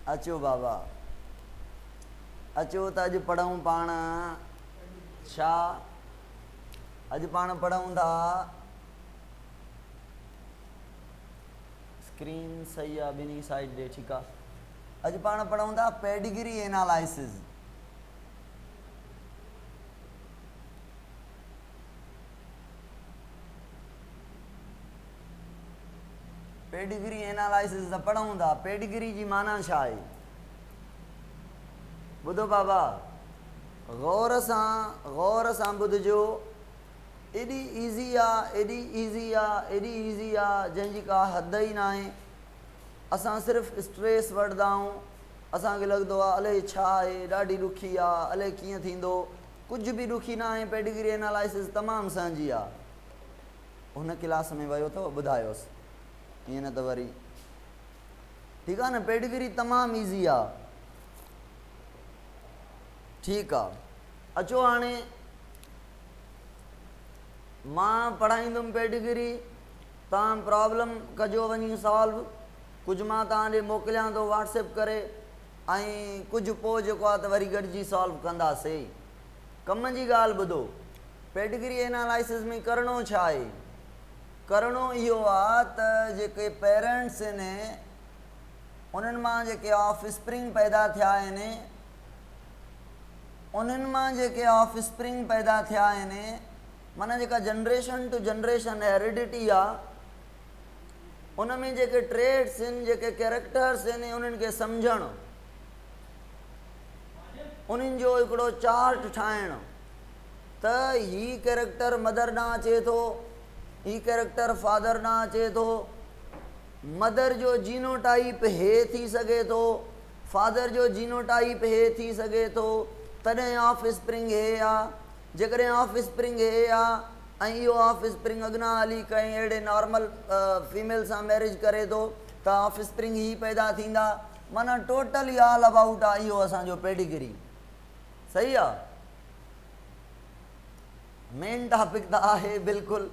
अचो बाबा अचो त अॼु पढ़ूं पाण छा? अॼु पाण पढ़ूं था, स्क्रीन सही आहे ॿिन्ही साइड ॾे, ठीकु आहे। अॼु पाण पढ़ूं था पेडिग्री एनालिसिस। पेडिग्री एनालिसिस त पढ़ूं था। पेडिग्री जी माना छा आहे? ॿुधो बाबा, गौर सां ॿुधिजो। एॾी ईज़ी आहे, एॾी ईज़ी आहे, एॾी ईज़ी आहे जंहिंजी का हद ई न आहे। असां सिर्फ़ु स्ट्रेस वठंदा आहियूं, असांखे लॻंदो आहे अलाए छा आहे, ॾाढी ॾुखी आहे, अलाए कीअं थींदो। कुझु बि ॾुखी न आहे। पेडिग्री एनालिसिस तमामु सहजी आहे। हुन क्लास में वियो अथव, ॿुधायोसि, ईअं न त वरी ठीकु आहे न। पेडिग्री तमामु ईज़ी आहे, ठीकु आहे। अचो हाणे मां पढ़ाईंदुमि पेडिग्री, तव्हां प्रॉब्लम कजो वञी सॉल्व। कुझु मां तव्हां ॾे मोकिलियां थो व्हाट्सएप करे, ऐं कुझु पोइ जेको आहे त वरी गॾिजी सॉल्व कंदासीं। कम जी ॻाल्हि ॿुधो, पेडिग्री एनालिसिस में करिणो छा आहे? करिणो इहो आहे त जेके पेरेंट्स आहिनि उन्हनि मां जेके ऑफस्प्रिंग पैदा थिया आहिनि, उन्हनि मां जेके ऑफस्प्रिंग पैदा थिया आहिनि, माना जेका जनरेशन टू जनरेशन हेरिडिटी आहे, उन में जेके ट्रेड्स आहिनि, जेके कैरेक्टर्स आहिनि, उन्हनि खे सम्झणु, उन्हनि जो हिकिड़ो चार्ट ठाहिणु त ही कैरेक्टर मदर ॾांहुं अचे थो, ही कैरेक्टर फादर ॾांहुं अचे थो, मदर जो जीनोटाइप हे थी सघे थो, फादर जो जीनोटाइप हे थी सघे थो, तॾहिं ऑफस्प्रिंग हे आहे। जेकॾहिं ऑफस्प्रिंग हे आहे ऐं इहो ऑफस्प्रिंग अॻियां हली कंहिं अहिड़े नॉर्मल फीमेल सां मैरिज करे थो त ऑफस्प्रिंग ही पैदा थींदा। माना टोटली ऑल अबाउट आहे इहो असांजो पेडिग्री। सही आहे। मेन टॉपिक त आहे बिल्कुलु,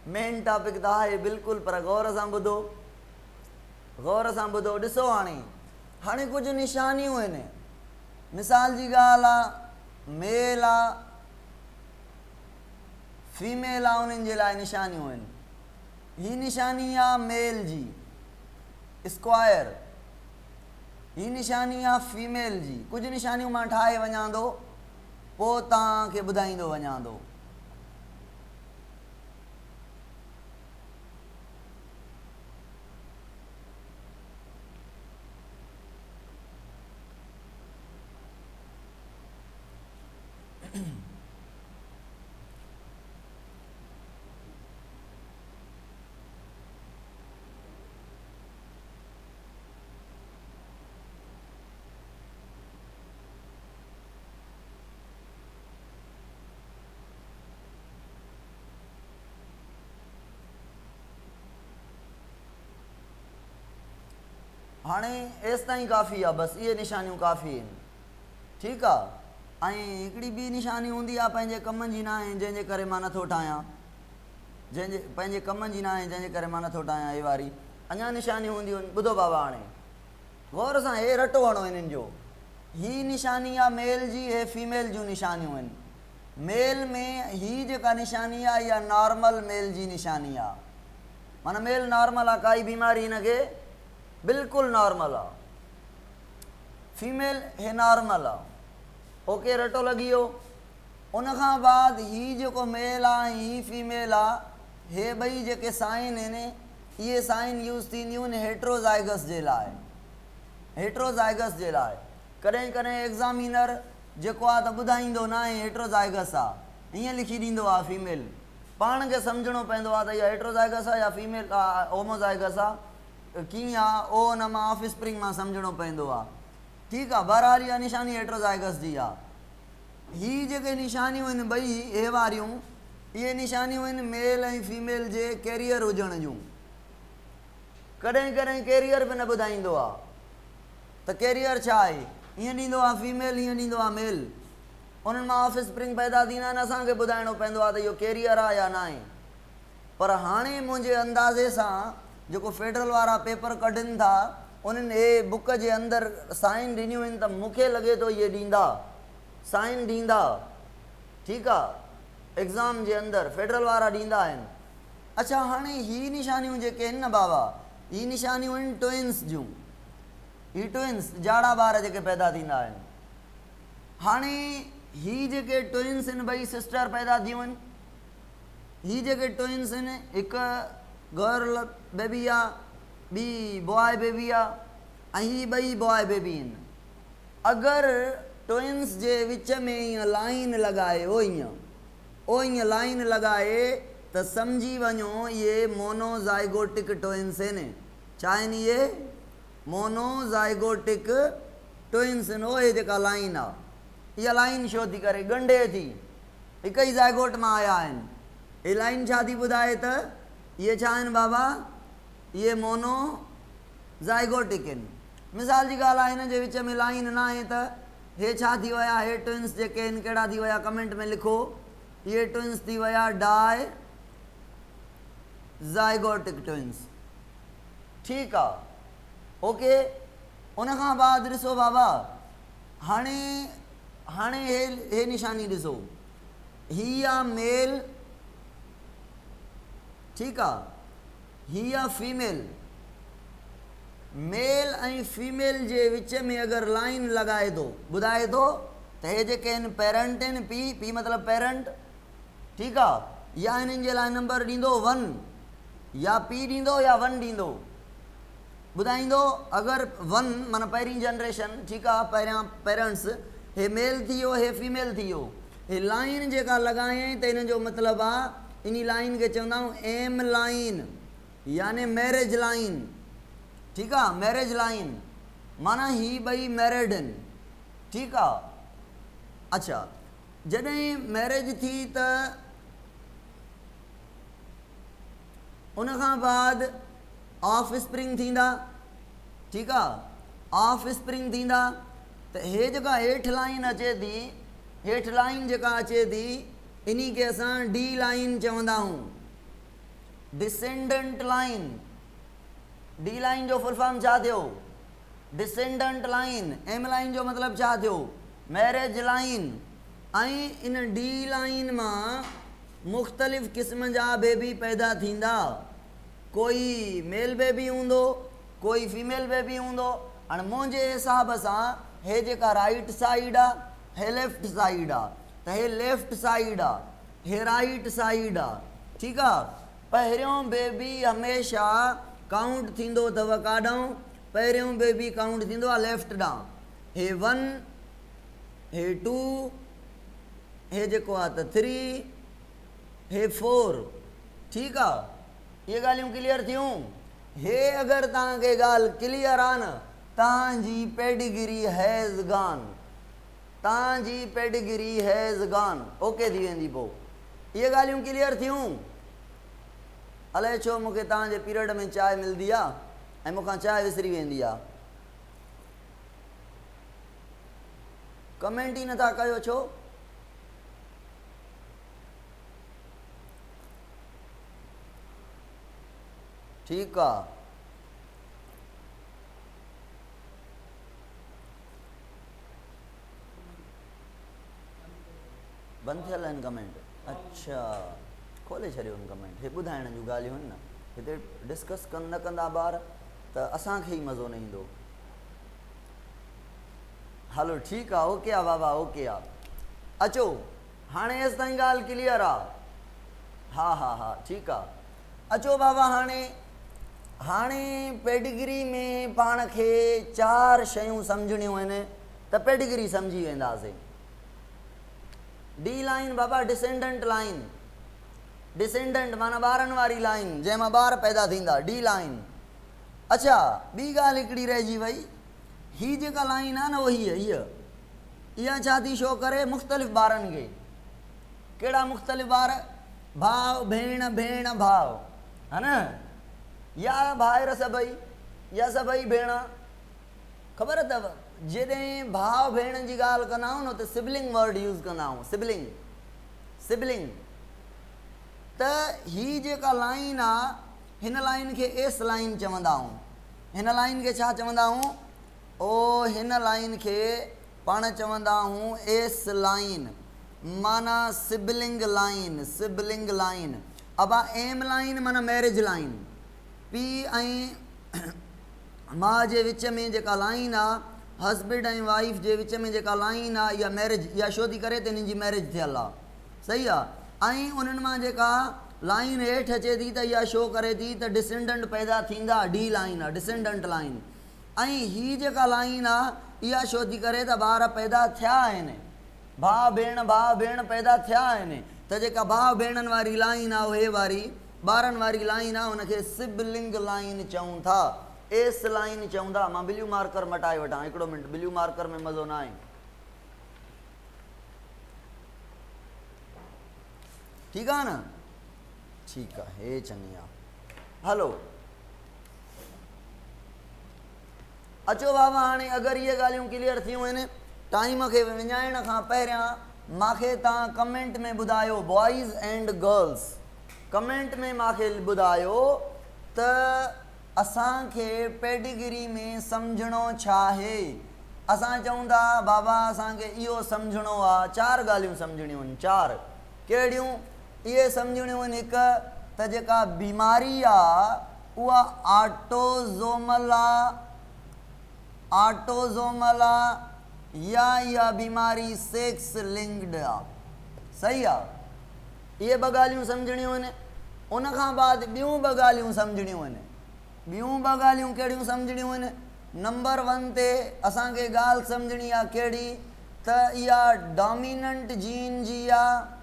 मेन टॉपिक त आहे बिल्कुलु, पर गौर सां ॿुधो, गौर सां ॿुधो। ॾिसो हाणे कुझु निशानियूं आहिनि। मिसाल जी ॻाल्हि आहे, मेल आहे, फीमेल आहे, उन्हनि जे लाइ निशानियूं आहिनि। ही निशानी आहे मेल जी, स्क्वायर। ही निशानी आहे फीमेल जी। कुझु निशानियूं मां ठाहे वञां थो, पोइ तव्हांखे ॿुधाईंदो वञां थो। हाणे एसि ताईं काफ़ी आहे, बसि इहे निशानियूं काफ़ी आहिनि, ठीकु आहे। ऐं हिकिड़ी ॿी निशानी हूंदी आहे पंहिंजे कम जी न आहे, जंहिंजे करे मां नथो ठाहियां, जंहिंजे पंहिंजे कम जी न आहे, जंहिंजे करे मां नथो ठाहियां। हे वारी अञा निशानियूं हूंदियूं आहिनि। ॿुधो बाबा, हाणे गौर सां हे रटो हणो हिननि जो। ही निशानी आहे मेल जी, हे फीमेल जूं निशानियूं आहिनि। मेल में ही जेका निशानी आहे इहा नॉर्मल मेल जी निशानी आहे। माना मेल नॉर्मल आहे, काई बीमारी हिनखे बिल्कुलु नॉर्मल आहे। फीमेल हे नॉर्मल आहे। ओके, रटो लॻी वियो। उनखां बाद ही जेको मेल आहे, ही फीमेल आहे, हे ॿई जेके साइन आहिनि, इहे साइन यूज़ थींदियूं आहिनि हेट्रोज़ाइगस जे लाइ। हेट्रोज़ाइगस जे लाइ कॾहिं कॾहिं एग्ज़ामिनर जेको आहे त ॿुधाईंदो न आहे हेट्रोज़ाइगस आहे, हीअं लिखी ॾींदो आहे फीमेल। पाण खे सम्झणो पवंदो आहे त इहा हेट्रोज़ाइगस आहे या फीमेल होमोज़ाइगस आहे, कीअं आहे, ओ हुन मां ऑफस्प्रिंग मां सम्झणो पवंदो आहे। ठीकु आहे। बहरहाल इहा निशानी हेट्रोज़ाइगस जी आहे। ही जेके निशानियूं आहिनि ॿई हे वारियूं, इहे निशानियूं आहिनि मेल ऐं फीमेल जे कैरियर हुजण जूं। कॾहिं कॾहिं कैरियर बि न ॿुधाईंदो आहे त कैरियर छा आहे, हीअं ॾींदो आहे फीमेल, हीअं ॾींदो आहे मेल। उन्हनि मां ऑफस्प्रिंग पैदा थींदा आहिनि, असांखे ॿुधाइणो पवंदो आहे त इहो कैरियर आहे या न आहे। पर हाणे मुंहिंजे अंदाज़े सां जेको फेडरल वारा पेपर कढनि था उन्हनि हे बुक जे अंदरि साइन ॾिनियूं आहिनि त मूंखे लॻे थो इहे ॾींदा, साइन ॾींदा, ठीकु आहे, एग्ज़ाम जे अंदरि फेडरल वारा ॾींदा आहिनि। अच्छा, हाणे ही निशानियूं जेके आहिनि न बाबा, ही निशानियूं आहिनि ट्विन्स जूं, ही ट्विन्स जाड़ा ॿार जेके पैदा थींदा आहिनि। हाणे ही जेके ट्विन्स आहिनि ॿई सिस्टर पैदा थियूं आहिनि, ही जेके ट्विन्स आहिनि, हिकु गर्ल बेबी आहे, ॿी बॉय बेबी आहे, ऐं ही ॿई बॉय बेबी आहिनि। अगरि ट्विन्स जे विच में ईअं लाइन लॻाए, ओ ईअं लाइन लॻाए त सम्झी वञो इहे मोनोज़ाइगोटिक ट्विन्स आहिनि। छा आहिनि इहे? मोनोज़ाइगोटिक ट्विन्स आहिनि। उहे जेका लाइन आहे, इहा लाइन छो थी करे ॻंढे थी, हिकु ई ज़ाइगोट मां आया आहिनि। हीअ लाइन छा थी ॿुधाए त इहे छा आहिनि बाबा, इहे मोनोज़ाइगोटिक आहिनि। मिसाल जी ॻाल्हि आहे, हिन जे विच में लाइन न आहे त हे छा थी विया, हे ट्विन्स जेके आहिनि कहिड़ा थी विया, कमेंट में लिखो। इहे ट्विन्स थी विया डाई ज़ाइगोटिक ट्विन्स। ठीकु आहे, ओके। उनखां बाद ॾिसो बाबा, हाणे हे निशानी ॾिसो, ही आहे मेल, ठीकु आहे, ही आहे फीमेल। मेल ऐं फीमेल जे विच में अगरि लाइन लॻाए थो, ॿुधाए थो त हे जेके आहिनि पेरेंट आहिनि, पी मतिलबु पेरेंट, ठीकु आहे, या हिननि जे लाइ नंबर ॾींदो 1, या पी ॾींदो या 1 ॾींदो, ॿुधाईंदो। अगरि 1 माना पहिरीं जनरेशन, ठीकु आहे, पहिरियां पेरेंट्स, हे मेल थी वियो, हे फीमेल थी वियो। हे लाइन जेका लॻायईं त हिन जो मतिलबु आहे, इन लाइन खे चवंदा आहियूं एम लाइन, याने मैरिज लाइन, ठीकु आहे, मैरिज लाइन, माना ही ॿई मैरिड आहिनि, ठीकु आहे। अच्छा, जॾहिं मैरिज थी त उनखां बाद ऑफ स्प्रिंग थींदा, ठीकु आहे, ऑफ स्प्रिंग थींदा। त हे जेका हेठि लाइन अचे थी, हेठि लाइन जेका अचे थी, इन खे असां डी लाइन चवंदा आहियूं, डिसेंडेंट लाइन। डी लाइन जो फुल फॉर्म छा थियो? Descendant line. एम लाइन जो मतिलबु छा थियो? Marriage line. ऐं इन डी लाइन मां मुख़्तलिफ़ क़िस्म जा बेबी पैदा थींदा। कोई मेल बेबी हूंदो, कोई फीमेल बेबी हूंदो। हाणे मुंहिंजे हिसाब सां हे जेका राइट साइड आहे, हे लेफ्ट साइड आहे, त हे लेफ्ट साइड आहे, हे राइट साइड आहे, ठीकु आहे। पहिरियों बेबी हमेशह काउंट थींदो अथव काॾां? पहिरियों बेबी काउंट थींदो आहे लेफ्ट ॾांहुं। हे 1, हे 2, हे जेको आहे त 3, हे 4, ठीकु आहे। इहे ॻाल्हियूं क्लियर थियूं? हे अगरि तव्हांखे ॻाल्हि क्लियर आहे न, तव्हांजी पेडिगिरी हैज़ गॉन, तव्हांजी पेडिगिरी हैज़ गॉन, ओके थी वेंदी। पोइ इहे ॻाल्हियूं क्लियर थियूं? अलाए छो मूंखे तव्हांजे पीरियड में चांहि मिलंदी आहे ऐं मूंखां चांहि विसरी वेंदी आहे। कमेंट ई नथा कयो, छो? ठीकु आहे। बंदि थियल आहिनि कमेंट? अच्छा, खोले छॾियो आहिनि कमेंट। हे ॿुधाइण जूं ॻाल्हियूं आहिनि न, हिते डिस्कस न कंदा ॿार त असांखे ई मज़ो न ईंदो। हलो ठीकु आहे, ओके आहे बाबा, ओके आहे। अचो, हाणे हेसि ताईं ॻाल्हि क्लियर आहे? हा हा हा, ठीकु आहे। अचो बाबा, हाणे पेडिगिरी में पाण खे 4 शयूं सम्झणियूं आहिनि त पेडिगिरी सम्झी वेंदासीं। डी लाइन बाबा, डिसेंडेंट लाइन। डिसेंडेंट माना ॿारनि वारी लाइन, जंहिंमां ॿार पैदा थींदा, डी लाइन। अच्छा, ॿी ॻाल्हि हिकिड़ी रहिजी वई, हीअ जेका लाइन आहे न, उहो इहा छा थी शो करे? मुख़्तलिफ़ ॿारनि खे। कहिड़ा मुख़्तलिफ़ ॿार? भाउ भेण, भेण भाउ, है न, या भाइर सभई, या सभई भेण। ख़बर अथव, जॾहिं भाउ भेण जी ॻाल्हि कंदा आहियूं न त सिबलिंग वर्ड यूज़ कंदा आहियूं, सिबलिंग, सिबलिंग। त हीअ जेका लाइन आहे, हिन लाइन खे एस लाइन चवंदा आहियूं। हिन लाइन खे छा चवंदा आहियूं? ओ हिन लाइन खे पाण चवंदा आहियूं एस लाइन, माना सिबलिंग लाइन, सिबलिंग लाइन। अब एम लाइन माना मैरिज लाइन, पी ऐं मां जे विच में जेका लाइन आहे, हस्बैंड ऐं वाइफ जे विच में जेका लाइन आहे, इहा मैरिज, इहा शादी करे त हिननि जी मैरिज थियल आहे, सही आहे। ऐं उन्हनि मां जेका लाइन हेठि अचे थी त इहा शो करे थी त डिसेंडेंट पैदा थींदा, डी लाइन आहे, डिसेंडेंट लाइन। ऐं हीअ जेका लाइन आहे इहा शो थी करे त ॿार पैदा थिया आहिनि, भाउ भेण पैदा थिया आहिनि, त जेका भाउ भेणनि वारी लाइन आहे उहे वारी ॿारनि वारी लाइन आहे, उनखे सिबलिंग लाइन चऊं था, एस लाइन चऊं था। मां ब्लू मार्कर मटाए वठां, हिकिड़ो मिंट, ब्लू मार्कर में मज़ो न आहे। ठीकु आहे न? ठीकु आहे, हे चङी आहे। हलो अचो बाबा, हाणे अगरि इहे ॻाल्हियूं क्लियर थियूं आहिनि, टाइम खे विञाइण खां पहिरियां मूंखे तव्हां कमेंट में ॿुधायो, बॉइज़ एंड गर्ल्स, कमेंट में मूंखे ॿुधायो त असांखे पेडिगिरी में सम्झणो छा आहे। असां चऊं था बाबा असांखे इहो सम्झणो आहे, 4 ॻाल्हियूं सम्झणियूं आहिनि, 4 कहिड़ियूं? इहे सम्झणियूं आहिनि, हिकु त जेका बीमारी आहे उहा ऑटोज़ोमल आहे, ऑटोज़ोमल आहे, या इहा बीमारी सेक्स लिंक्ड आहे, सही आहे। इहे 2 ॻाल्हियूं सम्झणियूं आहिनि। उनखां बाद ॿियूं 2 ॻाल्हियूं सम्झणियूं आहिनि। ॿियूं 2 ॻाल्हियूं कहिड़ियूं सम्झणियूं आहिनि? नंबर 1 ते असांखे ॻाल्हि सम्झणी आहे कहिड़ी, त इहा डोमिनेंट जीन जी आहे,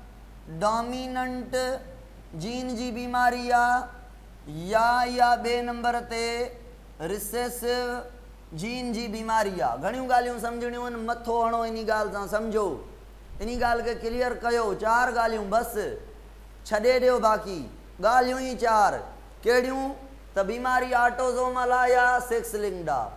डोमिनेंट जीन जी बीमारी आहे, या इहा 2 नंबर ते रिसेसिव जीन जी बीमारी आहे। घणियूं ॻाल्हियूं सम्झणियूं आहिनि, मथो हणो इन ॻाल्हि सां, सम्झो इन ॻाल्हि खे क्लियर कयो। 4 ॻाल्हियूं बसि, छॾे ॾियो बाक़ी ॻाल्हियूं ई 4। कहिड़ियूं? त बीमारी ऑटोज़ोमल आहे या सेक्स लिंक्ड आहे,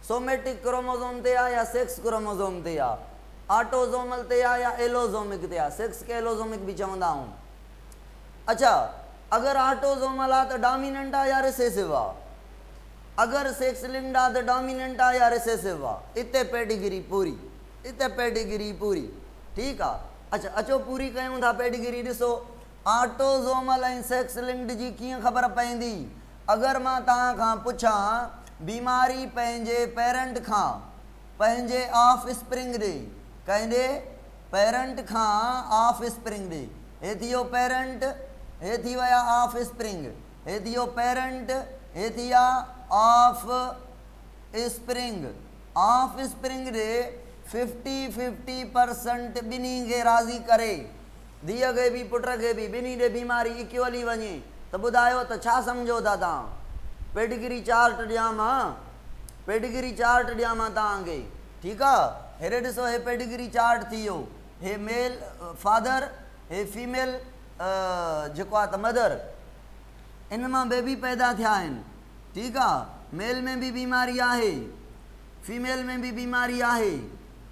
सोमेटिक क्रोमोज़ोम ते आहे या सेक्स क्रोमोज़ोम ते आहे, ऑटोज़ोमल ते आहे या एलोज़ोमिक ते आहे, सेक्स खे एलोज़ोमिक बि चवंदा आहियूं। अच्छा, अगरि ऑटोज़ोमल आहे त डोमिनेंट आहे या रिसेसिव आहे, अगरि सेक्स लिंक्ड आहे त डोमिनेंट आहे या रिसेसिव आहे। इते पेडिगिरी पूरी, इते पेडिगिरी पूरी, ठीकु आहे। अच्छा अचो पूरी कयूं था पेडिगिरी। ॾिसो ऑटोज़ोमल ऐं सेक्स लिंक्ड जी कीअं ख़बर पवंदी? अगरि मां तव्हां खां पुछां बीमारी पंहिंजे पेरेंट खां, पंहिंजे ऑफ स्प्रिंग ॾे, कंहिंजे पेरेंट खां ऑफ स्प्रिंग ॾे, हे थी वियो पेरेंट, हे थी विया ऑफ स्प्रिंग, हे थी वियो पेरेंट, हे थी विया ऑफ स्प्रिंग। ऑफ स्प्रिंग ॾे 50-50% ॿिन्ही खे राज़ी करे, धीअ खे बि पुट खे बि, ॿिन्ही ॾे बीमारी इक्वली वञे, त ॿुधायो त छा सम्झो था तव्हां? पेडिगिरी चार्ट ॾियां मां, पेडिगिरी चार्ट ॾियां मां तव्हांखे, ठीकु आहे। हेॾे ॾिसो, हे पेडिगिरी चार्ट थी वियो, हे मेल फादर, हे फीमेल जेको आहे त मदर, इन मां बेबी पैदा थिया आहिनि, ठीकु आहे। मेल में बि बीमारी आहे, फीमेल में बि बीमारी आहे,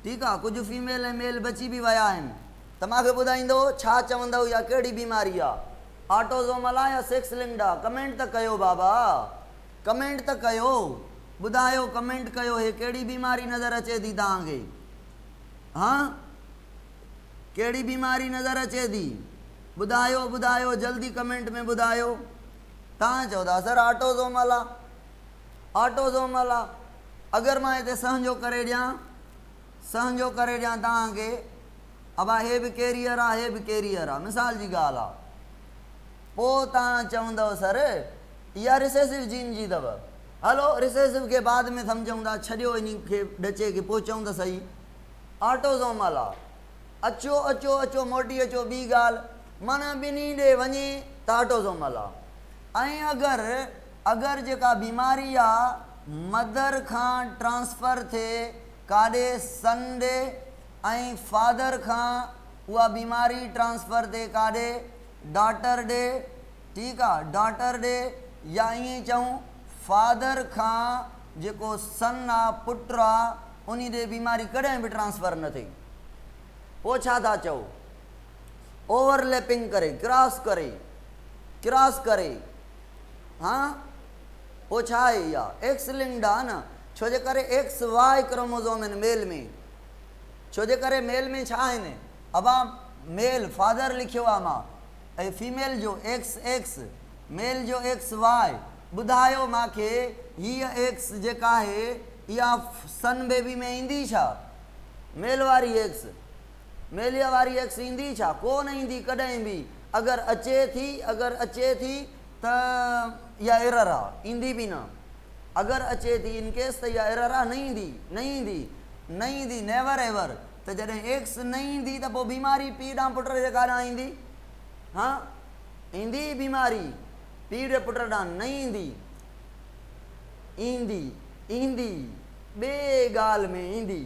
ठीकु आहे। कुझु फीमेल ऐं मेल बची बि विया आहिनि, त मूंखे ॿुधाईंदो छा चवंदव, इहा कहिड़ी बीमारी आहे, ऑटोज़ोमल आहे या सेक्स लिंक्ड आहे? कमेंट त कयो बाबा, कमेंट त कयो, ॿुधायो, कमेंट कयो, हे कहिड़ी बीमारी नज़र अचे थी तव्हांखे? हा, कहिड़ी बीमारी नज़र अचे थी? ॿुधायो ॿुधायो, जल्दी कमेंट में ॿुधायो। तव्हां चओ था सर ऑटोज़ोमल आहे, ऑटोज़ोमल आहे। अगरि मां हिते सहंजो करे ॾियां, सहंजो करे ॾियां तव्हांखे, अब हे बि कैरियर आहे, हे बि कैरियर आहे, मिसाल जी ॻाल्हि आहे, पोइ तव्हां चवंदव सर इहा रिसेसिव जीन जी अथव। हलो रिसेसिव खे बाद में सम्झूं था, छॾियो इन खे ढचे खे, पोइ चऊं त सही ऑटोज़ोमल आहे। अचो अचो अचो, मोटी अचो, ॿी ॻाल्हि, माना ॿिन्ही ॾे वञे त ऑटोज़ोमल आहे। ऐं अगरि जेका बीमारी आहे मदर खां ट्रांसफ़र थिए काॾे सन ॾे, ऐं फादर खां उहा बीमारी ट्रांसफ़र थिए काॾे डॉटर ॾे, ठीकु आहे, डॉटर ॾे, या ईअं चऊं फादर खां जेको सन आहे, पुट आहे, उन ॾे बीमारी कॾहिं बि ट्रांसफ़र न थिए। पोइ छा था चओ? ओवरलैपिंग करे, क्रॉस करे, क्रॉस करे, हा वो छा आहे इहा एक्स लिंक्ड आहे न, छो जे करे एक्स वाई क्रोमोज़ोम आहिनि मेल में, छो जे करे मेल में छा आहिनि, अबा मेल फादर लिखियो आहे मां, ऐं फीमेल जो एक्स एक्स, मेल जो एक्स वाई। ॿुधायो मूंखे हीअ एक्स जेका आहे इहा सन बेबी में ईंदी छा, मेल वारी एक्स, मेल वारी एक्स ईंदी छा, कोन ईंदी कॾहिं बि। अगरि अचे थी त इहा एरर आहे, ईंदी बि न। अगरि अचे थी इन केस त इहा एरर आहे, न ईंदी नेवर एवर। त जॾहिं एक्स न ईंदी त पोइ बीमारी पीउ ॾांहुं पुट जे काॾां ईंदी, हा ईंदी बीमारी पीउ जे पुट ॾांहुं न ईंदी ॿिए ॻाल्हि में ईंदी,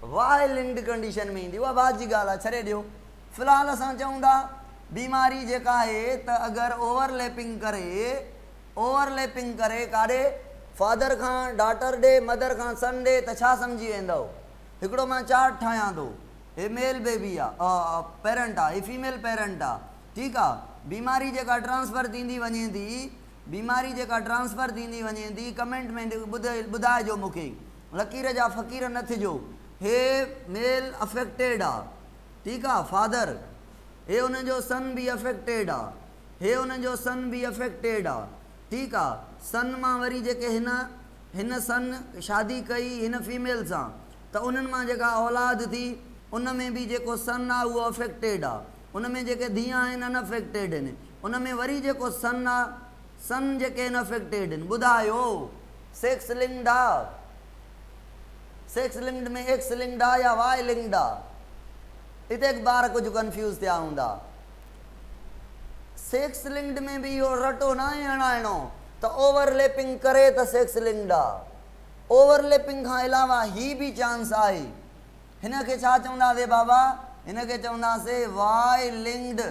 वायलेंट कंडीशन में ईंदी, उहा बात जी ॻाल्हि आहे, छॾे ॾियो। फ़िलहालु असां चऊं था बीमारी जेका आहे त अगरि ओवरलैपिंग करे काॾे फादर खां डॉटर ॾे, मदर खां सन ॾे, त छा सम्झी वेंदव। हिकिड़ो मां चार्ट ठाहियां थो, हे मेल बेबी आहे, पेरेंट आहे, हे फीमेल पेरेंट आहे, ठीकु आहे। बीमारी जेका ट्रांसफ़र थींदी वञे थी, कमेंट में ॿुधाइजो मूंखे, लकीर जा फ़क़ीर न थिजो। हे मेल अफेक्टेड आहे, ठीकु आहे, फादर, हे हुनजो सन बि अफेक्टेड आहे, ठीकु आहे। सन मां वरी जेके हिन सन शादी कई हिन फीमेल सां, त उन्हनि मां जेका औलाद थी उन में बि जेको सन आहे उहो अफेक्टेड आहे, उन में जेके धीअ आहिनि अनअफेक्टेड आहिनि, उन में वरी जेको सन आहे, सन जेके अनअफेक्टेड आहिनि। ॿुधायो सेक्स लिंक्ड आहे, सेक्स लिंक्ड में एक्स लिंक्ड आहे या वाई लिंक्ड आहे, हिते ॿार कुझु कंफ्यूज़ थिया हूंदा। सेक्स लिंक्ड में बि इहो रटो न आहे हणाइणो त ओवरलैपिंग करे त सेक्स लिंक्ड आहे, ओवरलैपिंग खां अलावा ही बि चांस आहे। हिन खे छा चवंदासीं बाबा, हिन खे चवंदासीं वाई लिंक्ड।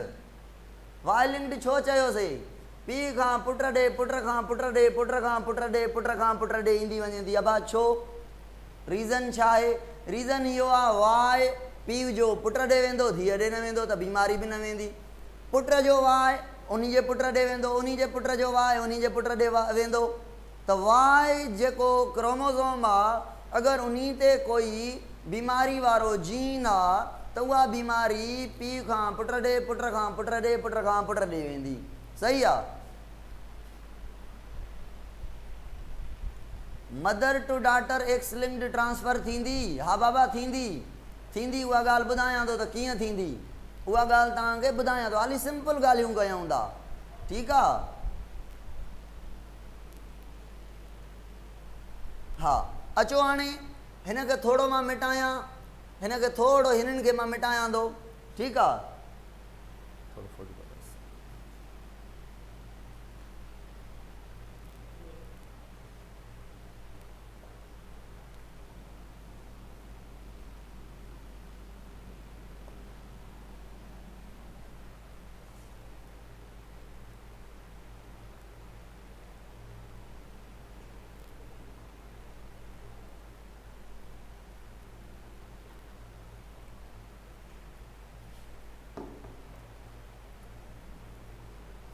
वाई लिंक्ड छो चयोसीं, पीउ खां पुट ॾे, पुट खां पुट ॾे, पुट खां पुट ॾे, पुट खां पुट ॾे ईंदी वञे थी। अबा छो, रीज़न छा आहे, रीज़न इहो आहे वाई पीउ जो पुट ॾे वेंदो, धीअ ॾे न वेंदो त बीमारी बि न वेंदी। पुट जो वाई उन जे पुट ॾे वेंदो, उन जे पुट जो वाई उन जे पुट ॾे वेंदो, त वाई जेको क्रोमोज़ोम आहे अगरि उन ते कोई बीमारी वारो जीन आहे त उहा बीमारी पीउ खां पुट ॾे, पुट खां पुट ॾे, पुट खां पुट ॾे वेंदी। सही आहे। Mother to daughter X linked transfer थींदी, हा बाबा थींदी, उहा ॻाल्हि ॿुधायां थो त कीअं थींदी, उहा ॻाल्हि तव्हांखे ॿुधायां थो, हाली सिंपल ॻाल्हियूं कयूं था, ठीकु आहे। हा अचो हाणे हिन खे थोरो मां मिटायां, हिन खे थोरो हिननि खे मां मिटायां थो, ठीकु आहे।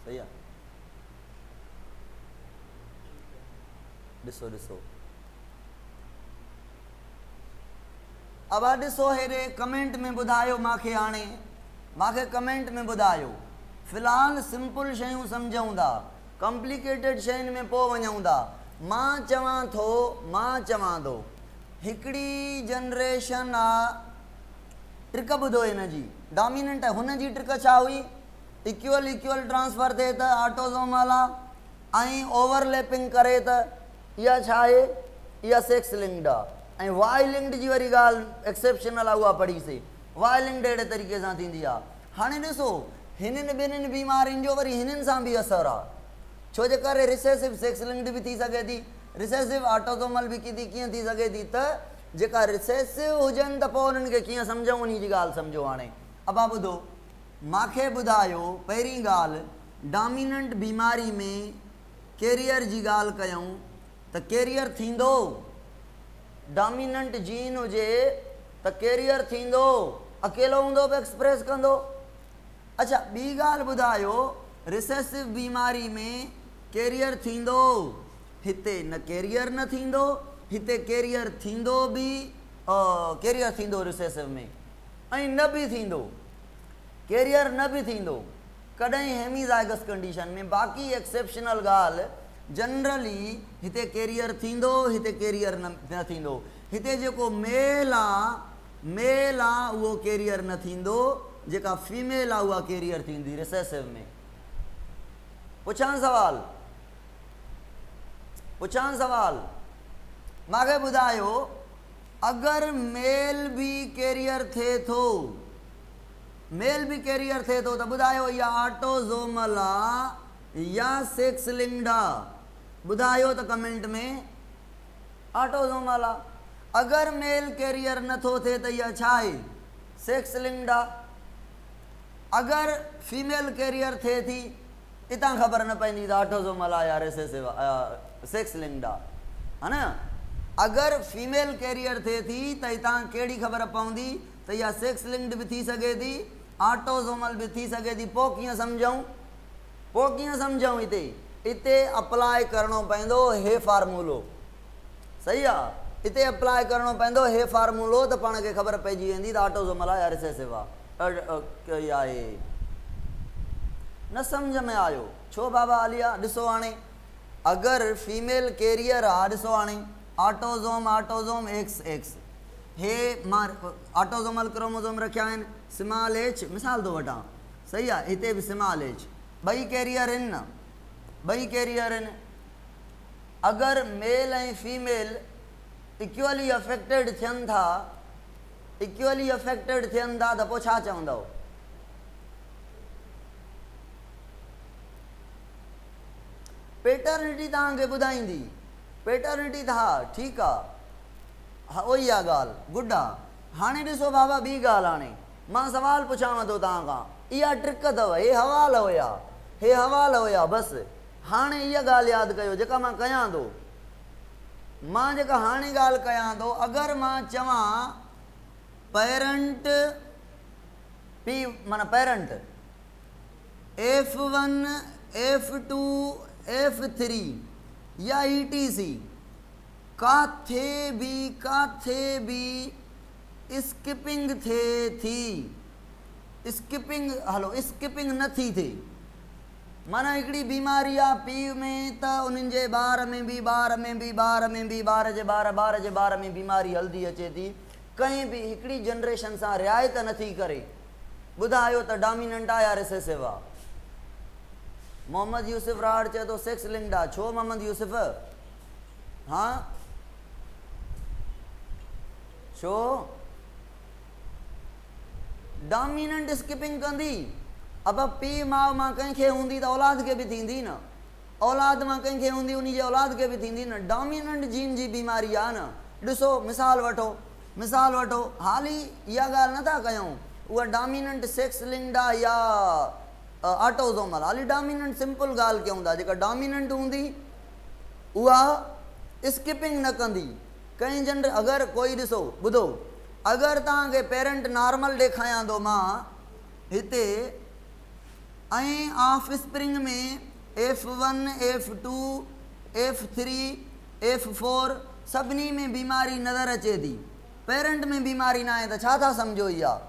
सही आहे। ॾिसो अबा ॾिसो हेॾे कमेंट में ॿुधायो मूंखे, हाणे मूंखे कमेंट में ॿुधायो। फ़िलहालु सिंपल शयूं सम्झूं था, कॉम्प्लिकेटेड शयुनि में पोइ वञूं था। मां चवां थो हिकिड़ी जनरेशन आहे, ट्रिक ॿुधो हिन जी, डोमिनेंट आहे, हुन जी ट्रिक छा हुई, इक्वल ट्रांसफ़र थिए त ऑटोज़ोमल आहे, ऐं ओवरलैपिंग करे त इहा छा आहे, इहा सेक्स लिंक्ड आहे। ऐं वाई लिंक्ड जी वरी ॻाल्हि एक्सेप्शनल आहे, उहा पढ़ीसीं। वाई लिंक्ड अहिड़े तरीक़े सां थींदी आहे। हाणे ॾिसो हिननि ॿिन्हिनि बीमारियुनि जो वरी हिननि सां बि असरु आहे, छो जे करे रिसेसिव सेक्स लिंक्ड बि थी सघे थी, रिसेसिव ऑटोज़ोमल बि कीअं थी सघे थी, त जेका रिसेसिव हुजनि त पोइ उन्हनि खे कीअं सम्झूं, उन जी ॻाल्हि सम्झो। हाणे अबा ॿुधो, मूंखे ॿुधायो पहिरीं ॻाल्हि, डोमिनेंट बीमारी में कैरियर जी ॻाल्हि कयूं त कैरियर थींदो, डोमिनेंट जीन हुजे त कैरियर थींदो, अकेलो हूंदो बि एक्सप्रेस कंदो। अच्छा ॿी ॻाल्हि ॿुधायो, रिसेसिव बीमारी में कैरियर थींदो, हिते न कैरियर न थींदो, हिते कैरियर थींदो बि, कैरियर थींदो रिसेसिव में ऐं न बि थींदो, कैरियर न बि थींदो कॾहिं हेमीज़ाइगस कंडीशन में। बाक़ी एक्सेप्शनल ॻाल्हि जनरली हिते कैरियर थींदो, हिते कैरियर न थींदो। हिते जेको मेल आहे उहो कैरियर न थींदो, जेका फीमेल आहे उहा कैरियर थींदी रिसेसिव में। पुछां सवाल मूंखे ॿुधायो, अगरि मेल बि कैरियर थिए थो, त ॿुधायो इहा ऑटोज़ोमल आहे या सेक्स लिंक्ड आहे? ॿुधायो त कमेंट में। ऑटोज़ोमल आहे। अगरि मेल कैरियर नथो थिए त इहा छा आहे? सेक्स लिंक्ड आहे। अगरि फीमेल कैरियर थिए थी, इतां ख़बर न पवंदी त ऑटोज़ोमल आहे या रिसेसिव आहे, सेक्स लिंक्ड आहे, हा न। अगरि फीमेल कैरियर थिए थी त हितां कहिड़ी ख़बर पवंदी त इहा सेक्स लिंक्ड बि थी सघे थी, ऑटोज़ोमल बि थी सघे थी। पोइ कीअं सम्झूं? हिते अप्लाई करिणो पवंदो हे फार्मूलो, सही आहे। हिते अप्लाई करिणो पवंदो हे फार्मूलो, त पाण खे ख़बर पइजी वेंदी त ऑटोज़ोमल आहे या रिसेसिव आहे। न सम्झ में आयो छो बाबा आलिया? ॾिसो हाणे, अगरि फीमेल कैरियर आहे, ॾिसो हाणे ऑटोज़ोम XX, हे मां ऑटोज़ोमल क्रोमोज़ोम रखिया आहिनि, स्मॉल h मिसाल थो वठां, सही आहे। हिते बि स्मॉल h, ॿई कैरियर आहिनि न, ॿई कैरियर आहिनि। अगरि मेल ऐं फीमेल इक्वली अफेक्टेड थियनि था त पोइ छा चवंदव? पेटर्निटी तव्हांखे ॿुधाईंदी, पेटर्निटी त हा ठीकु आहे, हा उहो ई आहे ॻाल्हि, गुड आहे। हाणे ॾिसो बाबा ॿी ॻाल्हि, हाणे मां सवाल पुछांव थो तव्हां खां, इहा ट्रिक अथव, हे हवाल हुया बसि। हाणे इहा ॻाल्हि यादि कयो जेका मां कयां थो, जेका हाणे ॻाल्हि कयां थो, अगरि मां चवां पेरेंट पी माना पेरेंट F1 F2 F3 या ETC काथे बि स्किपिंग थिए थी, स्किपिंग नथी थिए, माना हिकिड़ी बीमारी आहे पीउ में, त उन्हनि जे ॿार में बि ॿार जे ॿार में बीमारी हलंदी अचे थी, कंहिं बि हिकिड़ी जनरेशन सां रिआयत नथी करे। ॿुधायो त डोमिनेंट आहे या रिसेसिव आहे? मोहम्मद यूसुफ राड चए थो सेक्स लिंक्ड आहे। छो मोहम्मद यूसुफ? हा छो? डोमिनेंट स्किपिंग कंदी। अब पीउ माउ मां कंहिंखे हूंदी त औलाद खे बि थींदी न, औलाद मां कंहिंखे हूंदी उन जे औलाद खे बि थींदी न। डोमिनेंट जीन जी बीमारी आहे न। ॾिसो मिसाल वठो, हाली इहा ॻाल्हि नथा कयूं उहा डोमिनेंट सेक्स लिंक्ड आहे या ऑटोज़ोमल, हाली डोमिनेंट सिंपल ॻाल्हि कयूं था। जेका डोमिनेंट हूंदी उहा स्किपिंग न कंदी कंहिं अगरि कोई ॾिसो ॿुधो, अगरि तव्हांखे पेरेंट नॉर्मल ॾेखारियां थो मां हिते, ऐं ऑफ स्प्रिंग में F1 F2 F3 F4 सभिनी में बीमारी नज़र अचे थी, पेरेंट में बीमारी न आहे, त छा था सम्झो इहा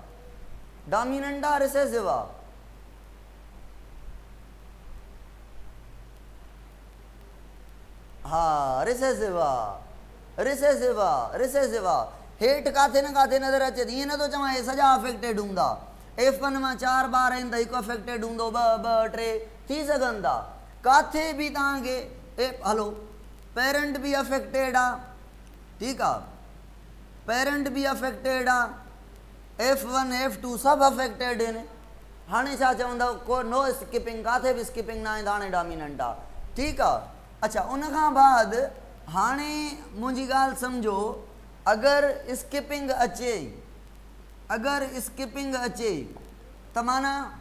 डोमिनेंट आहे रिसेसिव आहे? हा रिसेसिव आहे। हेठि काथे न काथे नज़र अचे थी। ईअं नथो चवां हे सॼा अफेक्टेड हूंदा। F1 मां 4 ॿार आहिनि त हिकु अफेक्टेड हूंदो, ॿ 3 थी सघनि था। काथे बि तव्हांखे हलो पेरेंट बि अफेक्टेड आहे, ठीकु आहे, पेरेंट बि अफेक्टेड आहे, F1 F2 सभु अफेक्टेड आहिनि। हाणे छा चवंदव? को नो स्किपिंग, काथे बि स्किपिंग न आहे त हाणे डोमिनेंट आहे, ठीकु आहे। अच्छा, उनखां बाद हाणे मुंहिंजी ॻाल्हि सम्झो, अगरि स्किपिंग अचे त माना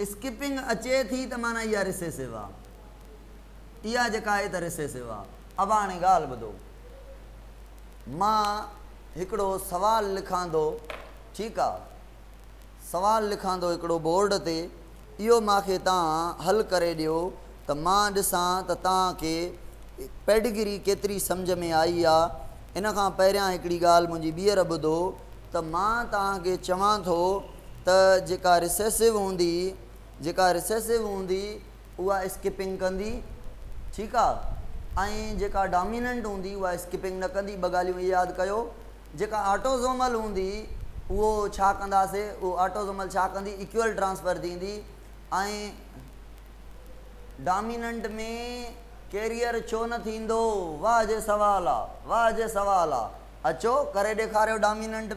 स्किपिंग अचे थी त माना इहा रिसेसिव आहे, इहा जेका आहे त रिसेसिव आहे। अब हाणे ॻाल्हि ॿुधो, मां हिकिड़ो सवालु लिखां थो, ठीकु आहे, सवालु लिखां थो हिकिड़ो बोर्ड ते, इहो मूंखे तव्हां हल करे ॾियो त मां ॾिसां त तव्हांखे पेडिग्री केतिरी सम्झ में आई आहे। इन खां पहिरियां हिकिड़ी ॻाल्हि मुंहिंजी ॿीहर ॿुधो त मां तव्हांखे चवां थो त जेका रिसेसिव हूंदी उहा स्किपिंग कंदी, ठीकु आहे, ऐं जेका डोमिनेंट हूंदी उहा स्किपिंग न कंदी। ॿ ॻाल्हियूं इहे यादि कयो। जेका ऑटोज़ोमल हूंदी उहो छा कंदासीं, उहो ऑटोज़ोमल छा कंदी, इक्वल ट्रांसफ़र थींदी, ऐं डोमिनेंट में कैरियर छो न थींदो? वाह जे सवाल आहे, वाह जे सवाल आहे। अचो करे ॾेखारियो। डोमिनेंट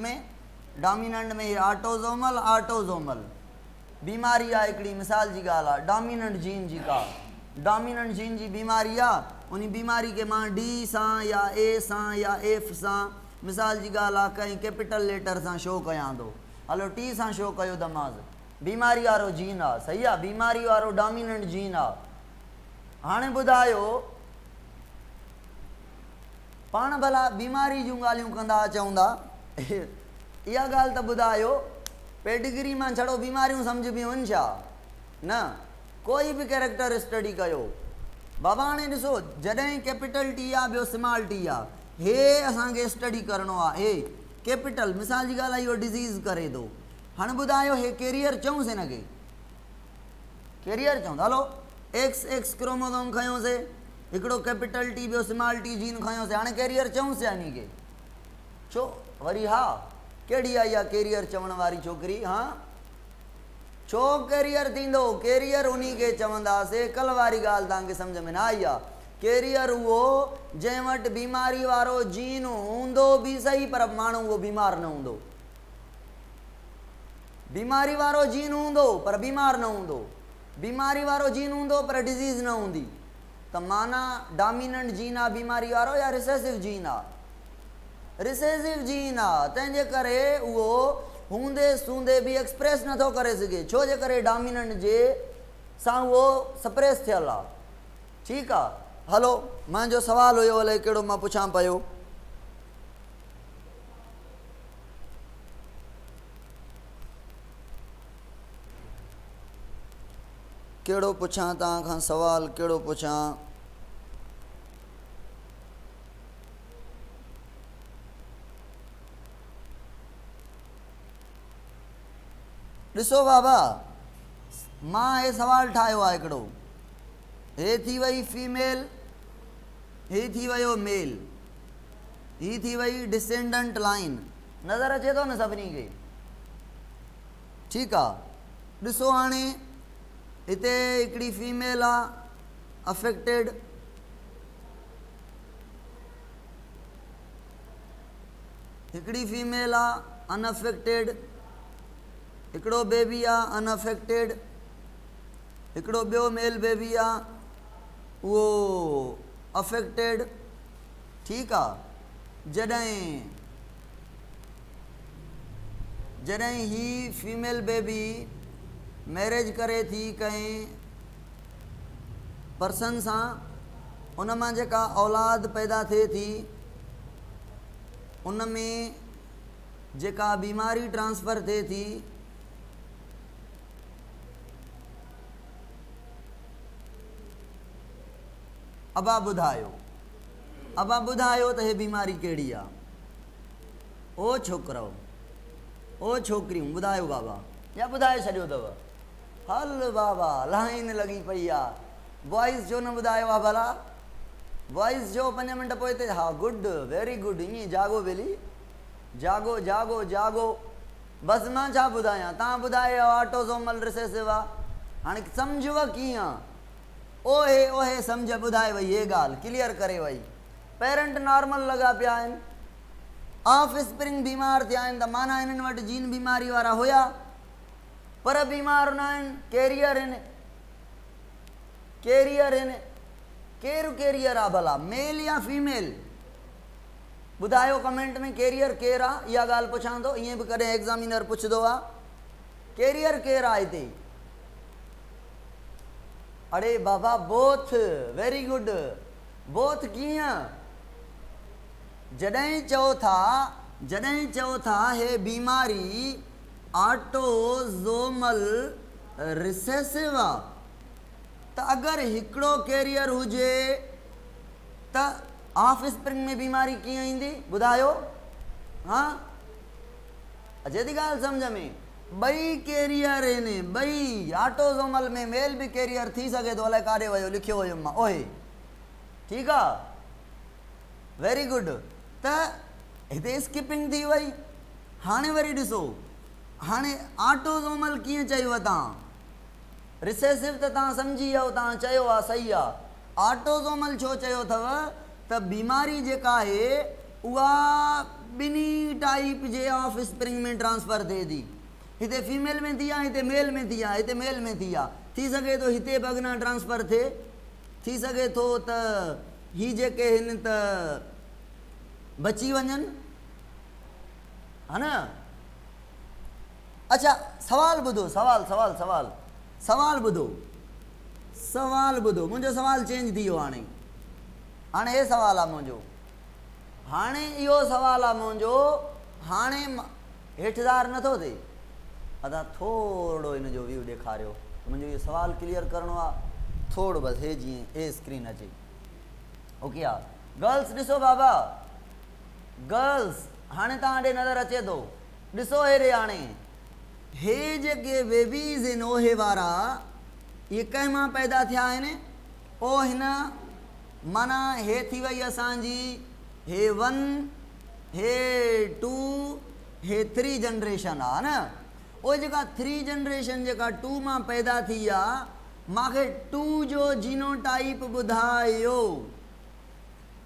में ही ऑटोज़ोमल बीमारी आहे हिकिड़ी, मिसाल जी ॻाल्हि आहे, डोमिनेंट जीन जी का डोमिनेंट जीन जी बीमारी आहे। उन बीमारी खे मां डी सां या ए सां या एफ सां, मिसाल जी ॻाल्हि आहे, कंहिं कैपिटल लेटर सां शो कयां थो, हलो टी सां शो कयो दमाज़, बीमारी वारो जीन आहे, सही आहे, बीमारी वारो डोमिनेंट जीन आहे। हाणे ॿुधायो, पाण भला बीमारी जूं ॻाल्हियूं कंदा चवंदा, इहा ॻाल्हि त ॿुधायो, पेडिग्री मां छड़ो बीमारियूं सम्झबियूं आहिनि छा? न, कोई बि कैरेक्टर स्टडी कयो बाबा। हाणे ॾिसो, जॾहिं कैपिटल टी आहे, ॿियो स्मॉल टी आहे, हे असांखे स्टडी करिणो आहे। हे कैपिटल, मिसाल जी ॻाल्हि आहे, इहो डिज़ीज़ करे थो। हाणे ॿुधायो, हे कैरियर चऊंसि, हिन खे कैरियर चऊं, हलो एक्स क्रोमोसोम खयोंसीं, हिकिड़ो कैपिटल टी ॿियो स्मॉल टी जीन खयोंसीं, हाणे कैरियर चऊंसि या इन खे? छो वरी? हा, कहिड़ी आई आहे कैरियर चवण वारी छोकिरी? हा, छो कैरियर थींदो? कैरियर उन खे चवंदासीं, कल्ह वारी ॻाल्हि तव्हांखे सम्झ में न आई आहे। कैरियर उहो जंहिं वटि बीमारी वारो जीन हूंदो बि सही, पर माण्हू उहो बीमार न हूंदो। बीमारी वारो जीन हूंदो पर बीमार न हूंदो, बीमारी वारो जीन हूंदो पर डिज़ीज़ न हूंदी, त माना डोमिनेंट जीन आहे बीमारी वारो या रिसेसिव जीन आहे? रिसेसिव जीन आहे, तंहिंजे करे उहो हूंदे सूंदे बि एक्सप्रेस नथो करे सघे, छो जे करे डोमिनेंट जे सां उहो सप्रेस थियल आहे। ठीकु आहे, हलो मुंहिंजो सवाल हुयो, अलाए कहिड़ो मां पुछां पियो। कहिड़ो पुछां तव्हां खां सवाल, कहिड़ो पुछां? ॾिसो बाबा, मां हे सवाल ठाहियो आहे हिकिड़ो, हे थी वई फीमेल, हे थी वियो मेल, ही थी वई डिसेंडेंट लाइन, नज़र अचे थो न सभिनी खे? ठीकु आहे, ॾिसो हाणे हिते हिकिड़ी फीमेल आहे अफेक्टेड, हिकिड़ी फीमेल आहे अनअफेक्टेड, हिकिड़ो बेबी आहे अनअफेक्टेड, हिकिड़ो ॿियो मेल बेबी आहे उहो अफेक्टेड। ठीकु आहे, जॾहिं ही फीमेल बेबी मैरिज करे थी कंहिं पर्सन सां, उन मां जेका औलाद पैदा थिए थी, उन में जेका बीमारी ट्रांसफ़र थिए थी, अबा ॿुधायो त हे बीमारी कहिड़ी आहे? ओ छोकिरो, ओ छोकिरियूं, ॿुधायो बाबा, या ॿुधाए छॾियो अथव? हल बाबा, लाइन लॻी पई आहे। बॉइज़ जो न ॿुधायो आहे भला? बॉइज़ जो 5 मिंट पोइ हिते, हा गुड, वेरी गुड, ईअं जागो बेली, जागो जागो जागो। बसि मां छा ॿुधायां, तव्हां ॿुधायो ऑटोज़ोमल रिसेसिव आहे, हाणे सम्झव कीअं? ओहे ओहे सम्झ ॿुधाए वई, हे ॻाल्हि क्लियर करे वई। पेरेंट नॉर्मल लॻा पिया आहिनि, ऑफ स्प्रिंग बीमार थिया आहिनि, त माना हिननि वटि जीन बीमारी वारा हुया पर बीमार न आहिनि, कैरियर आहिनि। केरु कैरियर आहे भला, मेल या फीमेल? ॿुधायो कमेंट में, कैरियर केरु आहे? इहा ॻाल्हि पुछां थो, ईअं बि कॾहिं एग्ज़ामिनर पुछंदो आहे, कैरियर केरु आहे हिते? अड़े बाबा बोथ, वेरी गुड, बोथ कीअं? जॾहिं चओ था हे बीमारी ऑटोज़ोमल रिसेसिव आहे, त अगरि हिकिड़ो कैरियर हुजे त ऑफ स्प्रिंग में बीमारी कीअं ईंदी ॿुधायो? हाँ, अचे थी ॻाल्हि सम्झ में? ॿई कैरियर आहिनि, ॿई। ऑटोज़ोमल में मेल बि कैरियर थी सघे थो, अलाए काॾे वियो, लिखियो हुयुमि मां, ओहे, ठीकु आहे, वेरी गुड। त हिते स्किपिंग थी वई। हाणे वरी ॾिसो, हाणे ऑटोज़ोमल कीअं चयुव तव्हां? रिसेसिव त तव्हां सम्झी वियो, तव्हां चयो आहे, सही आहे। ऑटोज़ोमल छो चयो अथव? त बीमारी जेका आहे उहा ॿिन्ही टाइप जे ऑफ स्प्रिंग में ट्रांसफर थिए थी। हिते फीमेल में थी आहे, हिते मेल में थी आहे, हिते मेल में थी आहे। थी सघे थो हिते बि अॻियां ट्रांसफर थिए, थी सघे थो त ही जेके आहिनि त बची वञनि, हा न? अच्छा, सवाल ॿुधो, सवाल सवाल सवाल सवाल ॿुधो, सवाल ॿुधो। मुंहिंजो सवाल चेंज थी वियो हाणे। हाणे हे सवाल आहे मुंहिंजो, हाणे इहो सवाल आहे मुंहिंजो। हाणे हेठिदार नथो थिए, अदा थोरो हिन जो व्यू ॾेखारियो। मुंहिंजो इहो सवाल क्लियर करिणो आहे, थोरो बसि हे जीअं हे स्क्रीन अचे, ओके आहे। गर्ल्स ॾिसो बाबा, गर्ल्स हाणे तव्हां ॾे नज़र अचे थो, ॾिसो हेॾे। हाणे हे जेके बेबीज़ आहिनि ओहे वारा, इहे कंहिं मां पैदा थिया आहिनि? ओ हिन माना हे थी वई असांजी हे 1, हे 2, हे 3 जनरेशन आहे न। उहे जेका 3 जनरेशन जेका 2 मां पैदा थी आहे, मूंखे 2 जो जीनोटाइप ॿुधायो,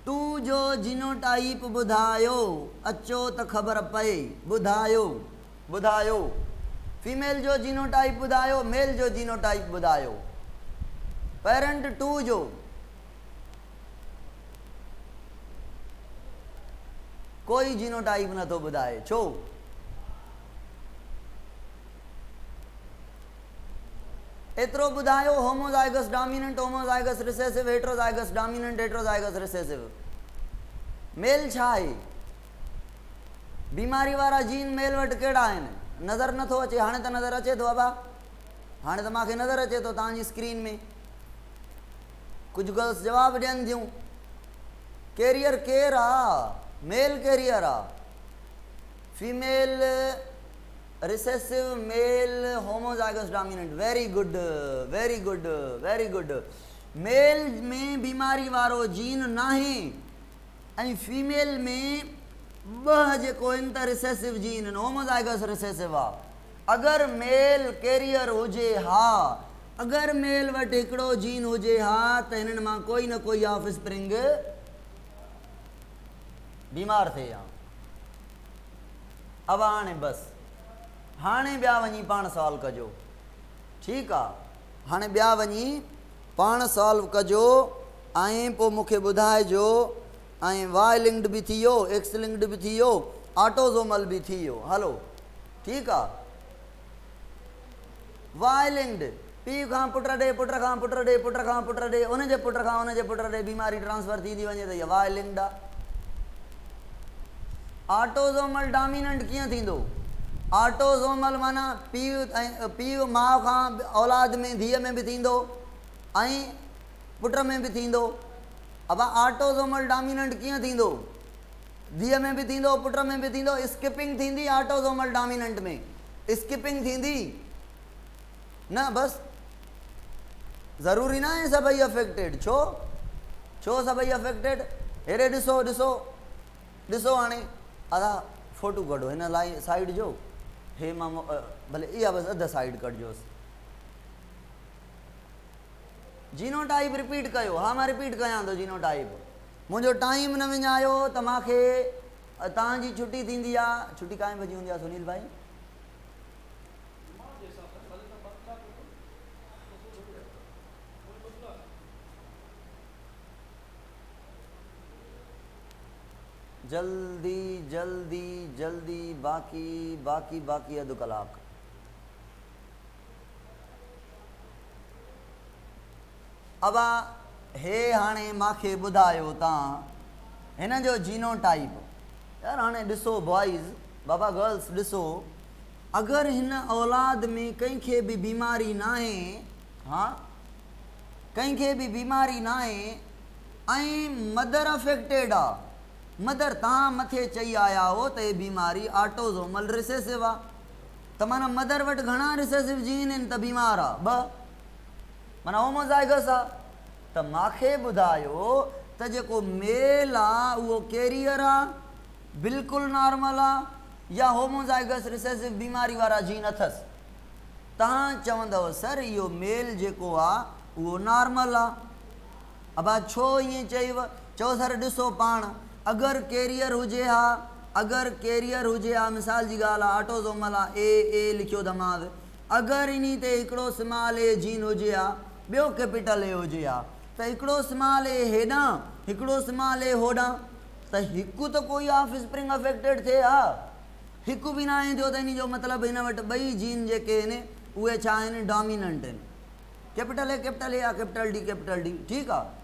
2 जो जीनोटाइप ॿुधायो। अचो त ख़बर पए, ॿुधायो ॿुधायो। फीमेल जो जीनोटाइप ॿुधायो, मेल जो जीनोटाइप ॿुधायो। पेरेंट 2 जो, कोई जीनोटाइप नथो ॿुधाए, छो? एतिरो ॿुधायो, homozygous dominant, homozygous recessive, heterozygous dominant, heterozygous recessive. Male छा आहे? बीमारी वारा जीन मेल वटि कहिड़ा आहिनि? नज़र नथो अचे। हाणे त नज़र अचे थो बाबा, हाणे त मूंखे नज़र अचे थो तव्हांजी स्क्रीन में। कुझु गर्ल्स जवाबु ॾियनि थियूं। कैरियर केरु आहे? मेल कैरियर आहे। Female recessive, male homozygous dominant. Very good, very good, very good. Male में बीमारी वारो जीन नाहे, ऐं फीमेल में 2 जेको आहिनि त रिसेसिव जीन आहिनि, होमोज़ाइगस रिसेसिव आहे। अगरि मेल कैरियर हुजे, हा, अगरि मेल वटि हिकिड़ो जीन हुजे, हा, त हिननि मां कोई न कोई ऑफ स्प्रिंग बीमार थिए हा। अब हाणे बसि, हाणे ॿिया वञी पाण सॉल्व कजो, ठीकु आहे? हाणे ॿिया वञी पाण सॉल्व कजो ऐं पोइ मूंखे ॿुधाइजो। ऐं वाई लिंक्ड बि थी वियो, एक्स लिंक्ड बि थी वियो, ऑटोज़ोमल बि थी वियो। हलो, ठीकु आहे। वाई लिंक्ड, पीउ खां पुट ॾे, पुट खां पुट ॾे, पुट खां पुट ॾे, उनजे पुट खां उनजे पुट ॾे बीमारी ट्रांसफर थी वञे त इहा वाई लिंक्ड आहे। ऑटोज़ोमल डोमिनेंट कीअं थींदो? ऑटोज़ोमल माना पीउ माउ खां औलाद में, धीअ में बि थींदो ऐं पुट में बि थींदो। अब ऑटोज़ोमल डोमिनेंट कीअं थींदो? धीअ में बि थींदो, पुट में बि थींदो। स्किपिंग थींदी ऑटोज़ोमल डोमिनेंट में, स्किपिंग थींदी न। बसि ज़रूरी न आहे सभई अफेक्टेड। छो? छो सभई अफेक्टेड? हेॾे ॾिसो, ॾिसो, ॾिसो। हाणे अदा फोटो कढो हिन लाइ साइड जो, हे मां भले इहा बसि अधु साइड कढिजोसि। जीनोटाइप रिपीट कयो। हा, मां रिपीट कयां थो जीनोटाइप। मुंहिंजो टाइम न विञायो त मूंखे तव्हांजी छुटी थींदी आहे। छुटी काएं बजे हूंदी आहे सुनील भाई? जल्दी जल्दी जल्दी, बाक़ी बाक़ी बाक़ी अधु कलाक। अब हे हाणे मूंखे ॿुधायो तव्हां हिन जो जीनोटाइप। यार हाणे ॾिसो बॉइज़, बाबा गर्ल्स ॾिसो, अगरि हिन औलाद में कंहिंखे बि बीमारी न आहे, हा, कंहिंखे बि बीमारी न आहे, ऐं मदर अफेक्टेड आहे। मदर तव्हां मथे चई आया हो त हीअ बीमारी ऑटोज़ोमल रिसेसिव आहे, त माना मदर वटि घणा रिसेसिव जीन आहिनि त बीमार आहे? 2, माना होमोज़ाइगस आहे। त मूंखे ॿुधायो त जेको मेल आहे उहो कैरियर आहे, बिल्कुलु नॉर्मल आहे, या होमोज़ाइगस रिसेसिव बीमारी वारा जीन अथसि? तव्हां चवंदव सर इहो मेल जेको आहे उहो नॉर्मल आहे। अब छो ईअं चयव? चओ सर ॾिसो पाण, अगरि कैरियर हुजे हा, अगरि कैरियर हुजे हा, मिसाल जी ॻाल्हि आहे, ऑटोज़ोमल आहे, ए लिखियो दमाग़, अगरि इन ते हिकिड़ो स्मॉल ए जीन हुजे हा, ॿियो कैपिटल ए हुजे हा, त हिकिड़ो स्मॉल ए हेॾां, हिकिड़ो स्मॉल ए होॾां, त हिकु त कोई ऑफ स्प्रिंग अफेक्टेड थिए हा। हिकु बि न आहे थियो त इन जो मतिलबु हिन वटि ॿई जीन जेके आहिनि उहे छा आहिनि? डोमिनेंट आहिनि। कैपिटल ए या कैपिटल डी, ठीकु आहे।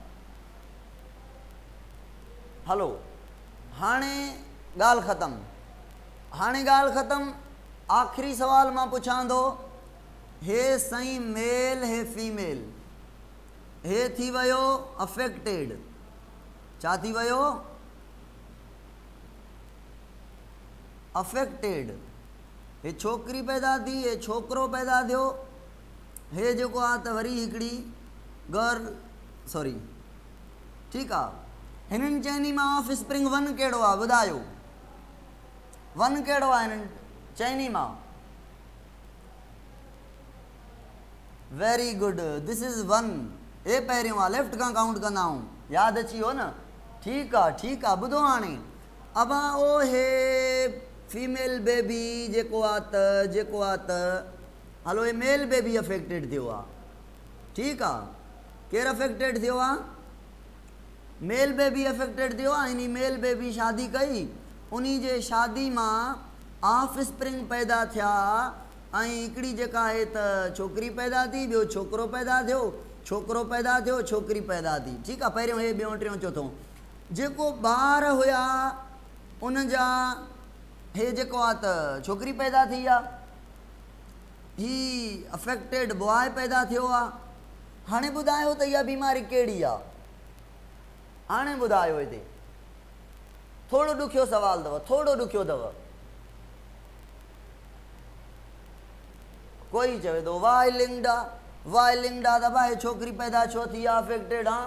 हलो, हाणे ॻाल्हि ख़तमु। आख़िरी सवाल मां पुछां थो, हे साईं मेल हे फीमेल, हे थी वियो अफेक्टेड, छा थी वियो? अफेक्टेड। हे छोकिरी पैदा थी, हे छोकिरो पैदा थियो, हे जेको आहे त वरी हिकिड़ी गर्ल, सॉरी, ठीकु आहे। हिननि चइनी मां ऑफ स्प्रिंग 1 कहिड़ो आहे ॿुधायो? 1 कहिड़ो आहे हिननि चइनी मां? Very good, this is 1। हे पहिरियों आहे, लेफ्ट खां काउंट कंदा आहियूं, यादि अची वियो न? ठीकु आहे। ॿुधो हाणे, अब ओ हे फीमेल बेबी जेको आहे त हलो हे मेल बेबी अफेक्टेड थियो आहे, ठीकु आहे। केरु अफेक्टेड थियो आहे? मेल बेबी अफेक्टेड थियो आहे। इन मेल बेबी शादी कई, उन जे शादी मां ऑफ स्प्रिंग पैदा थिया, ऐं हिकिड़ी जेका आहे त छोकिरी पैदा थी, ॿियो छोकिरो पैदा थियो, छोकिरी पैदा थी, ठीकु आहे। पहिरियों हे, ॿियों, टियों, चोथों। जेको ॿार हुया उन जा हे जेको आहे त छोकिरी पैदा थी आहे, ही अफेक्टेड बॉय पैदा थियो आहे। हाणे ॿुधायो त इहा बीमारी कहिड़ी आहे? हाणे ॿुधायो। हिते थोरो ॾुखियो सवाल अथव, थोरो ॾुखियो अथव। कोई चवे थो वाइलिंग्ड आहे त भाई छोकिरी पैदा छो थी आहे अफेक्टेड? हा,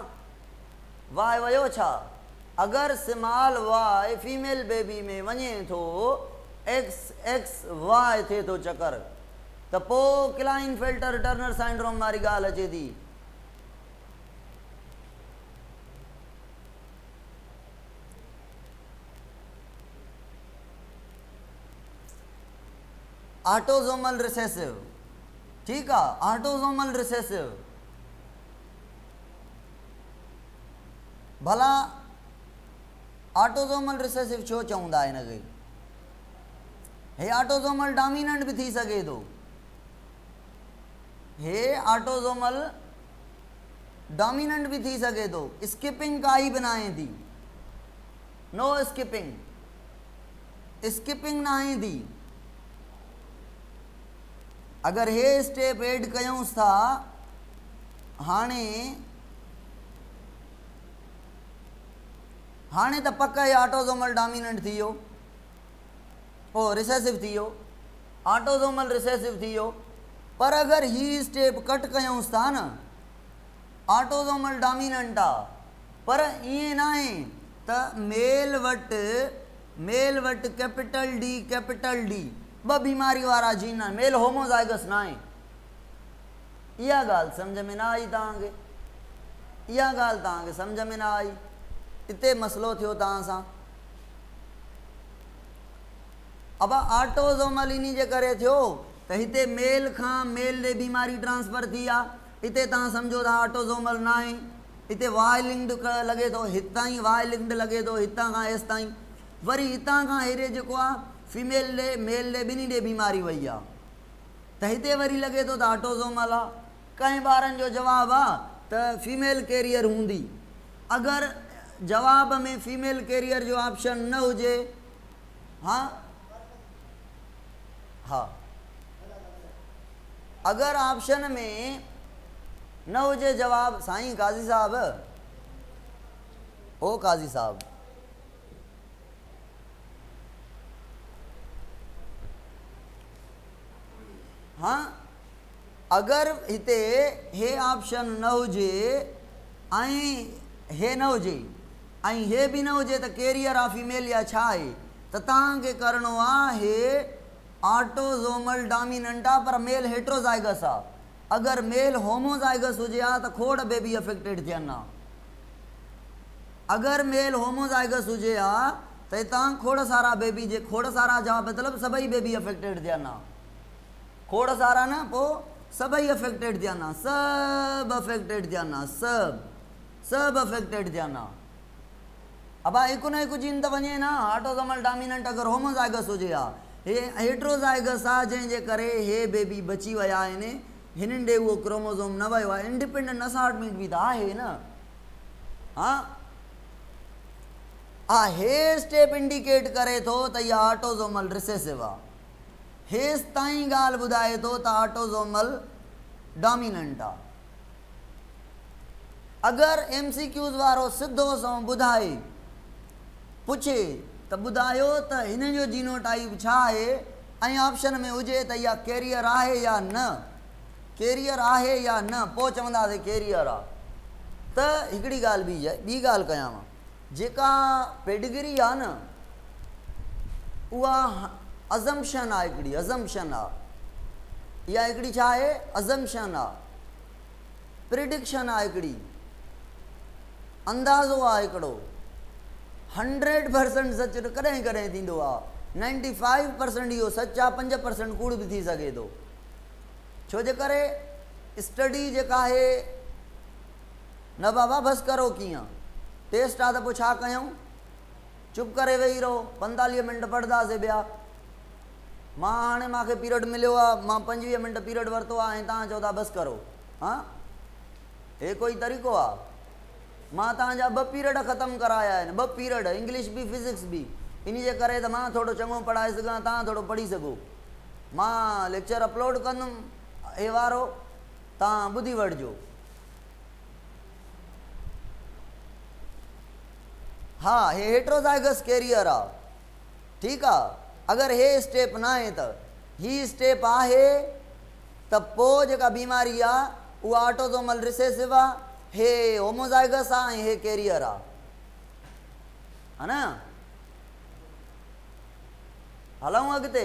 वाइ वियो छा? अगरि स्मॉल वाइ फीमेल बेबी में वञे थो, एक्स वाइ थिए थो चकर, त पोइ क्लाइनफेल्टर टर्नर साइंड्रोम वारी ॻाल्हि अचे थी। ऑटोज़ोमल रिसेसिव, ठीकु आहे। ऑटोज़ोमल रिसेसिव, भला ऑटोज़ोमल रिसेसिव छो चवंदा हिनखे? हे ऑटोज़ोमल डोमिनेंट बि थी सघे थो। हे ऑटोज़ोमल डोमिनेंट भी थी सके तो। स्किपिंग का ही बनाए थी, नो स्किपिंग ना ही थी। अगर हे स्टेप ऐड कयूं था हाणे त पक्का ही ऑटोज़ोमल डोमिनेंट थी वियो, ओ रिसेसिव थी वियो, ऑटोज़ोमल रिसेसिव थी वियो। पर अगर ही स्टेप कट कयूं था न, ऑटोज़ोमल डोमिनेंट आ, पर ये ना है त मेल वट कैपिटल डी ब बीमारी वारा जीन आहिनि, मेल होमोज़ाइगस ना है। इहा ॻाल्हि सम्झ में ना आई तव्हांखे? इहा ॻाल्हि तव्हांखे सम्झ में ना आई? इते मसलो थियो तव्हां सां। अब ऑटोज़ोमल इन जे करे थियो त हिते मेल खां मेल ॾे बीमारी ट्रांसफ़र थी आहे। इते तव्हां सम्झो था ऑटोज़ोमल ना आहे, इते वाई लिंक्ड लॻे थो, हितां ई वाई लिंक्ड लॻे थो, हितां खां एस ताईं, वरी हितां खां हेॾे जेको आहे फीमेल ॾे मेल ॾे ॿिन्ही ॾे बीमारी वई आहे, त हिते वरी लॻे थो त ऑटोज़ोमल आहे। कंहिं ॿारनि जो जवाबु आहे त फीमेल कैरियर हूंदी। अगरि जवाब में फीमेल कैरियर जो ऑप्शन न हुजे, हा अगर ऑप्शन में न हुजे जवाब, साईं काज़ी साहब ओ काज़ी साहब, हाँ अगर हिते हे ऑप्शन न हुजे ऐं हे न हुजे ऐं हे बि न हुजे त कैरियर ऑफ फीमेल या छा आहे त तव्हांखे करिणो आहे ऑटोज़ोमल डोमिनेंट आहे पर मेल हेट्रोज़ाइगस आहे। अगर मेल होमोज़ाइगस हुजे हा त खोड़ बेबी अफेक्टेड थियनि हा। अगर मेल होमोज़ाइगस हुजे हा त हितां खोड़ सारा बेबी जे खोड़ सारा जा मतिलबु सभई बेबी अफेक्टेड थियनि हा। खोड़ सारा न पोइ सभई अफेक्टेड थियनि हा, सभु अफेक्टेड थियनि हा, सभु अफेक्टेड थियनि हा। अब हिकु न हिकु जीन त वञे न। ऑटोज़ोमल डोमिनेंट अगरि होमोज़ाइगस हुजे हा, हे हेट्रोज़ाइगस आहे जंहिंजे करे हे बेबी बची विया आहिनि, हिननि ॾे उहो क्रोमोज़ोम न वियो आहे। इंडिपेंडेंट असार्टमेंट बि त आहे न। हाँ हे स्टेप इंडिकेट करे थो त इहा ऑटोज़ोमल रिसेसिव आहे। हेसि ताईं ॻाल्हि ॿुधाए थो त ऑटोज़ोमल डोमिनेंट आहे। अगरि MCQs वारो सिधो सो ॿुधाए पुछे त ॿुधायो त हिन जो जीनोटाइप छा आहे ऐं ऑप्शन में हुजे त इहा कैरियर आहे या न, कैरियर आहे या न, पोइ चवंदासीं कैरियर आहे। त हिकिड़ी ॻाल्हि ॿी आहे, ॿी ॻाल्हि कयांव, जेका पेडिग्री आहे न उहा अज़म्पशन आहे, हिकिड़ी अज़म्पशन आहे। इहा हिकिड़ी छा आहे? अज़म्पशन आहे, प्रिडिक्शन आहे, हिकिड़ी अंदाज़ो आहे हिकिड़ो। 100% सच कॾहिं कॾहिं थींदो आहे, 95% इहो सच आहे, 5% कूड़ बि थी सघे थो। छो जे करे स्टडी जेका आहे न बाबा बसि करो कीअं, टेस्ट आहे त पोइ छा कयूं, चुप करे वेही रहो, 45 मिंट पढ़ंदासीं ॿिया। मां हाणे मूंखे पीरियड मिलियो आहे, मां 25 मिंट पीरियड वरितो आहे ऐं तव्हां चओ था बसि करो। हाँ हे कोई तरीक़ो आहे? मां तव्हांजा 2 पीरियड ख़तमु कराया आहिनि, 2 पीरियड, इंग्लिश बि फिज़िक्स बि। इन जे करे त मां थोरो चङो पढ़ाए सघां, तव्हां थोरो पढ़ी सघो। मां लेक्चर अपलोड कंदुमि हे वारो, तव्हां ॿुधी वठिजो। हा हे हेट्रोज़ाइगस कैरियर आहे, ठीकु आहे। अगरि हे स्टेप न आहे त ही स्टेप आहे त पोइ जेका बीमारी आहे उहा ऑटोज़ोमल रिसेसिव आहे, हे होमोज़ाइगस आहे ऐं हे कैरियर आहे, है न। हलूं अॻिते।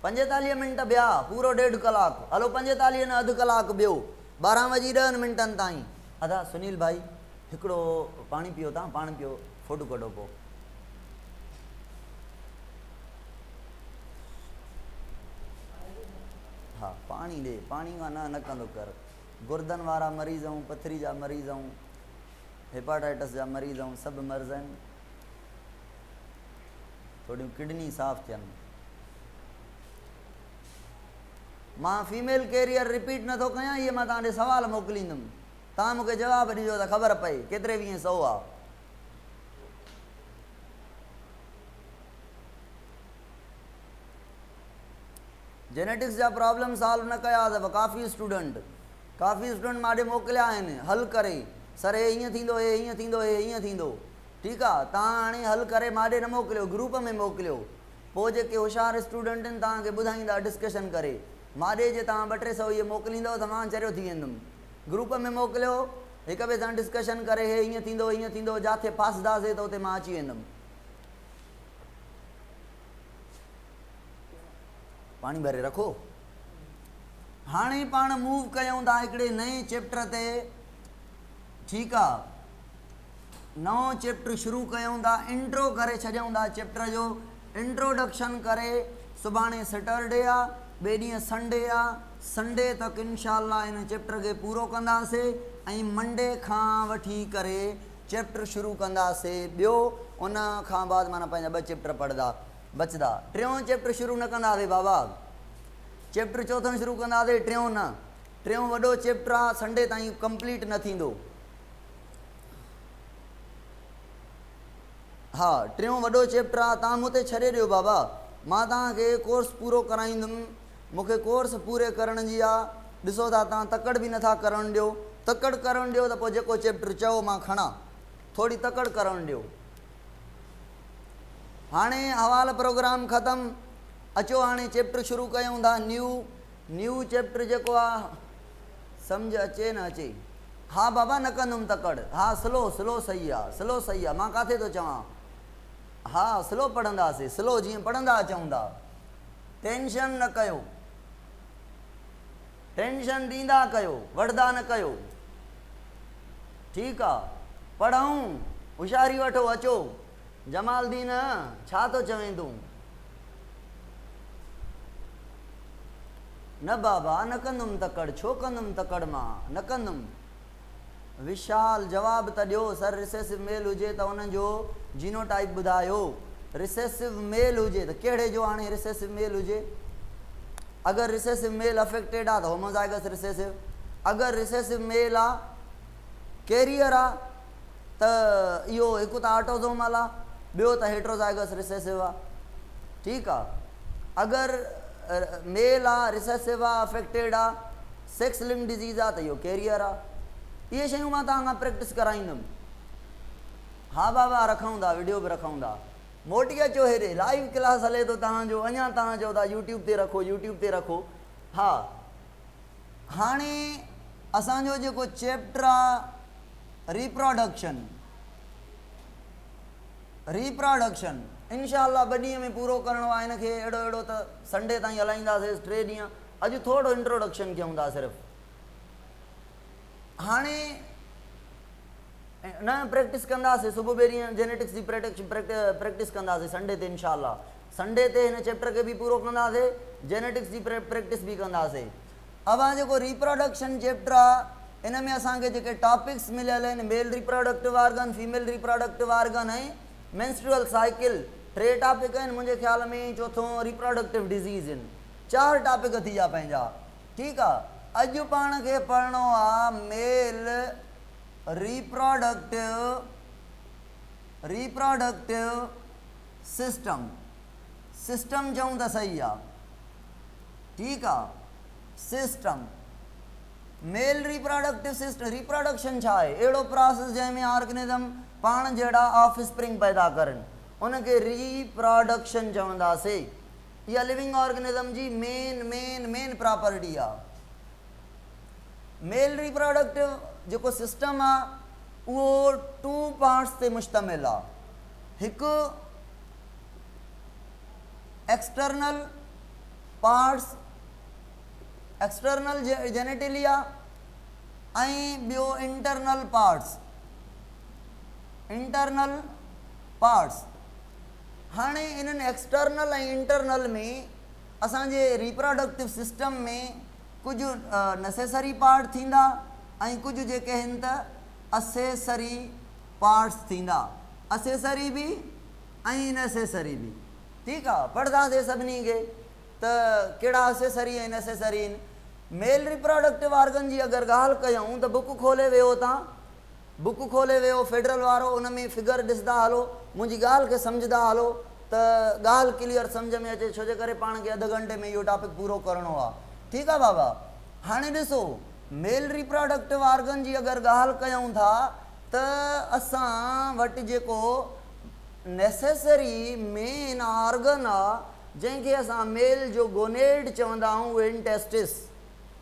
45 मिंट ॿिया, पूरो 1.5 कलाक। हलो 45 न अधु कलाकु ॿियो, 12:10 ताईं। अदा सुनील भाई हिकिड़ो पाणी पियो, तव्हां पाणी पियो, फ़ोटो कढो पोइ। हा पाणी ॾे, पाणी खां न कंदो कर। गुर्दनि वारा मरीज़ ऐं पथरी जा मरीज़ ऐं हेपाटाइटिस जा मरीज़ ऐं सभु मर्ज़ आहिनि, थोड़ियूं किडनी साफ़ थियनि। मां फीमेल कैरियर रिपीट नथो कयां, इहे मां तव्हां ॾे सवाल मोकिलींदुमि, तव्हां मूंखे जवाबु ॾिजो त ख़बर पए केतिरे 20 आहे। जेनेटिक्स जा प्रॉब्लम सॉल्व न कया अथव काफ़ी स्टूडेंट मां ॾे मोकिलिया आहिनि हल करे, सर हे हीअं थींदो, हे हीअं थींदो, हे हीअं थींदो। ठीकु आहे, तव्हां हाणे हल करे मां ॾे न मोकिलियो, ग्रुप में मोकिलियो। पोइ जेके होशियारु स्टूडेंट आहिनि तव्हांखे ॿुधाईंदा डिस्कशन करे। मां ॾे जे तव्हां 200-300 इहे मोकिलींदव त मां चरियो थी वेंदुमि। ग्रुप में मोकिलियो, हिक ॿिए सां डिस्कशन करे, हे हीअं थींदो, हीअं थींदो, जिथे फासदासीं त उते मां अची वेंदुमि। पाणी भरे रखो। हाणे पाण मूव कयूं था हिकिड़े नए चैप्टर ते, ठीकु आहे। नओं चैप्टर शुरू कयूं था, इंट्रो करे छॾियूं था चैप्टर जो, इंट्रोडक्शन करे। सुभाणे सैटरडे आहे, ॿिए ॾींहुं संडे आहे, संडे तक इनशाअल्लाह हिन चैप्टर खे पूरो कंदासीं ऐं मंडे खां वठी करे चैप्टर शुरू कंदासीं ॿियो। उन खां बाद माना पंहिंजा 2 चैप्टर पढ़ंदा बचदा। 3हों चैप्टर शुरू न कंदासीं बाबा, चैप्टर 4 शुरू कंदासीं, 3हों न। 3हों वॾो चैप्टर आहे, संडे ताईं कंप्लीट न थींदो। हा 3हों वॾो चैप्टर आहे, तव्हां मूं ते छॾे ॾियो बाबा, मां तव्हांखे कोर्स पूरो कराईंदुमि। मूंखे कोर्स पूरे करण जी आहे, ॾिसो था तव्हां तकड़ बि नथा करणु ॾियो। तकड़ करण ॾियो त पोइ जेको चैप्टर चओ मां खणा, थोड़ी तकड़ करण ॾियो। हाणे हवाल प्रोग्राम ख़त्म, अचो हाणे चैप्टर शुरू कयूं था। न्यू चैप्टर जेको आहे, सम्झ अचे न अचे? हा बाबा न कंदुमि तकड़, हा स्लो सही आहे, स्लो सही आहे, मां किथे थो चवां, हा स्लो पढ़ंदासीं, स्लो जीअं पढ़ंदा अचूं था। टेंशन न कयो, टेंशन ॾींदा कयो, वठंदा न कयो, ठीकु आहे। पढ़ूं, होशियारी वठो, अचो। जमालदीन छा थो चवें तूं? न बाबा न कंदुमि तकड़, छो कंदुमि तकड़, मां न कंदुमि। विशाल जवाब त ॾियो। सर रिसेसिव मेल हुजे त उनजो जीनोटाइप ॿुधायो। रिसेसिव मेल हुजे त कहिड़े जो? हाणे रिसेसिव मेल हुजे, अगरि रिसेसिव मेल अफेक्टेड आहे त होमोज़ाइगस रिसेसिव, अगरि रिसेसिव मेल आहे कैरियर आहे त इहो हिकु त ऑटोज़ोमल आहे, ॿियो त हेट्रोज़ाइगस रिसेसिव आहे, ठीकु आहे। अगरि मेल आहे, रिसेसिव आहे, अफेक्टेड आहे, सेक्स लिंक डिज़ीज़ आहे त इहो कैरियर आहे। इहे शयूं मां तव्हांखां प्रैक्टिस कराईंदुमि। हा बाबा रखूं था, वीडियो बि रखूं था। मोटी अचो हेॾे, लाइव क्लास हले थो तव्हांजो, अञा तव्हां चओ था यूट्यूब ते रखो, यूट्यूब ते रखो। हा हाणे असांजो जेको चैप्टर आहे रिप्रोडक्शन, इंशाअल्लाह ॿ ॾींहं में पूरो करिणो आहे। हिनखे अहिड़ो त संडे ताईं हलाईंदासीं 3 ॾींहं। अॼु थोरो इंट्रोडक्शन कयूं था सिर्फ़ु। हाणे न प्रैक्टिस कंदासीं, सुबुह ॿेड़ीअ जेनेटिक्स जी प्रैक्टिस कंदासीं संडे ते इंशाअल्लाह। संडे ते हिन चैप्टर खे बि पूरो कंदासीं, जेनेटिक्स जी प्रैक्टिस बि कंदासीं। अवां जेको रिप्रोडक्शन चैप्टर आहे, इन में असांखे जेके टॉपिक्स मिलियल आहिनि, male reproductive organ, female reproductive organ ऐं मेंस्ट्रुअल साइकिल, 3 टॉपिक आहिनि मुंहिंजे ख़्याल में। चौथों रिप्रोडक्टिव डिज़ीज़ आहिनि। 4 टॉपिक थी विया पंहिंजा, ठीकु आहे। अॼु पाण खे पढ़णो आहे मेल रिप्रोडक्टिव सिस्टम चऊं त सही आहे, ठीकु आहे। System, male reproductive system, reproduction छा आहे? अहिड़ो प्रोसेस जंहिंमें ऑर्गेनिज़म पाण जहिड़ा ऑफस्प्रिंग पैदा करनि, उनखे रिप्रोडक्शन चवंदासीं। इहा लिविंग ऑर्गेनिज़म जी मेन प्रॉपर्टी आहे। मेल रिप्रोडक्टिव जेको सिस्टम आहे उहो 2 पार्ट्स ते मुश्तमिल आहे। हिकु एक्सटर्नल पार्ट्स, एक्सटर्नल जेनेटिलिया, ऐं ॿियो इंटरनल पार्ट्स। हाणे इन्हनि एक्सटर्नल ऐं इंटरनल में असांजे रिप्रोडक्टिव सिस्टम में कुझु नेसेसरी पार्ट थींदा ऐं कुझु जेके आहिनि त असेसरी पार्ट्स थींदा, असेसरी बि ऐं नेसेसरी बि, ठीकु आहे। पढ़ंदासीं सभिनी खे त कहिड़ा असेसरी ऐं नेसेसरी आहिनि। मेल रिप्रोडक्टिव ऑर्गन जी अगरि ॻाल्हि कयूं त बुक खोले वियो, तव्हां बुक खोले वियो फेडरल वारो, उन में फिगर ॾिसंदा हलो, मुंहिंजी ॻाल्हि खे सम्झंदा हलो त ॻाल्हि क्लियर सम्झ में अचे, छो जे करे पाण खे अधु घंटे में इहो टॉपिक पूरो करिणो आहे, ठीकु आहे बाबा। हाणे ॾिसो, मेल रिप्रोडक्टिव ऑर्गन जी अगरि ॻाल्हि कयूं था त असां वटि जेको नेसेसरी मेन ऑर्गन आहे, जंहिंखे असां मेल जो गोनेड चवंदा आहियूं, उहे आहिनि टेस्टिस,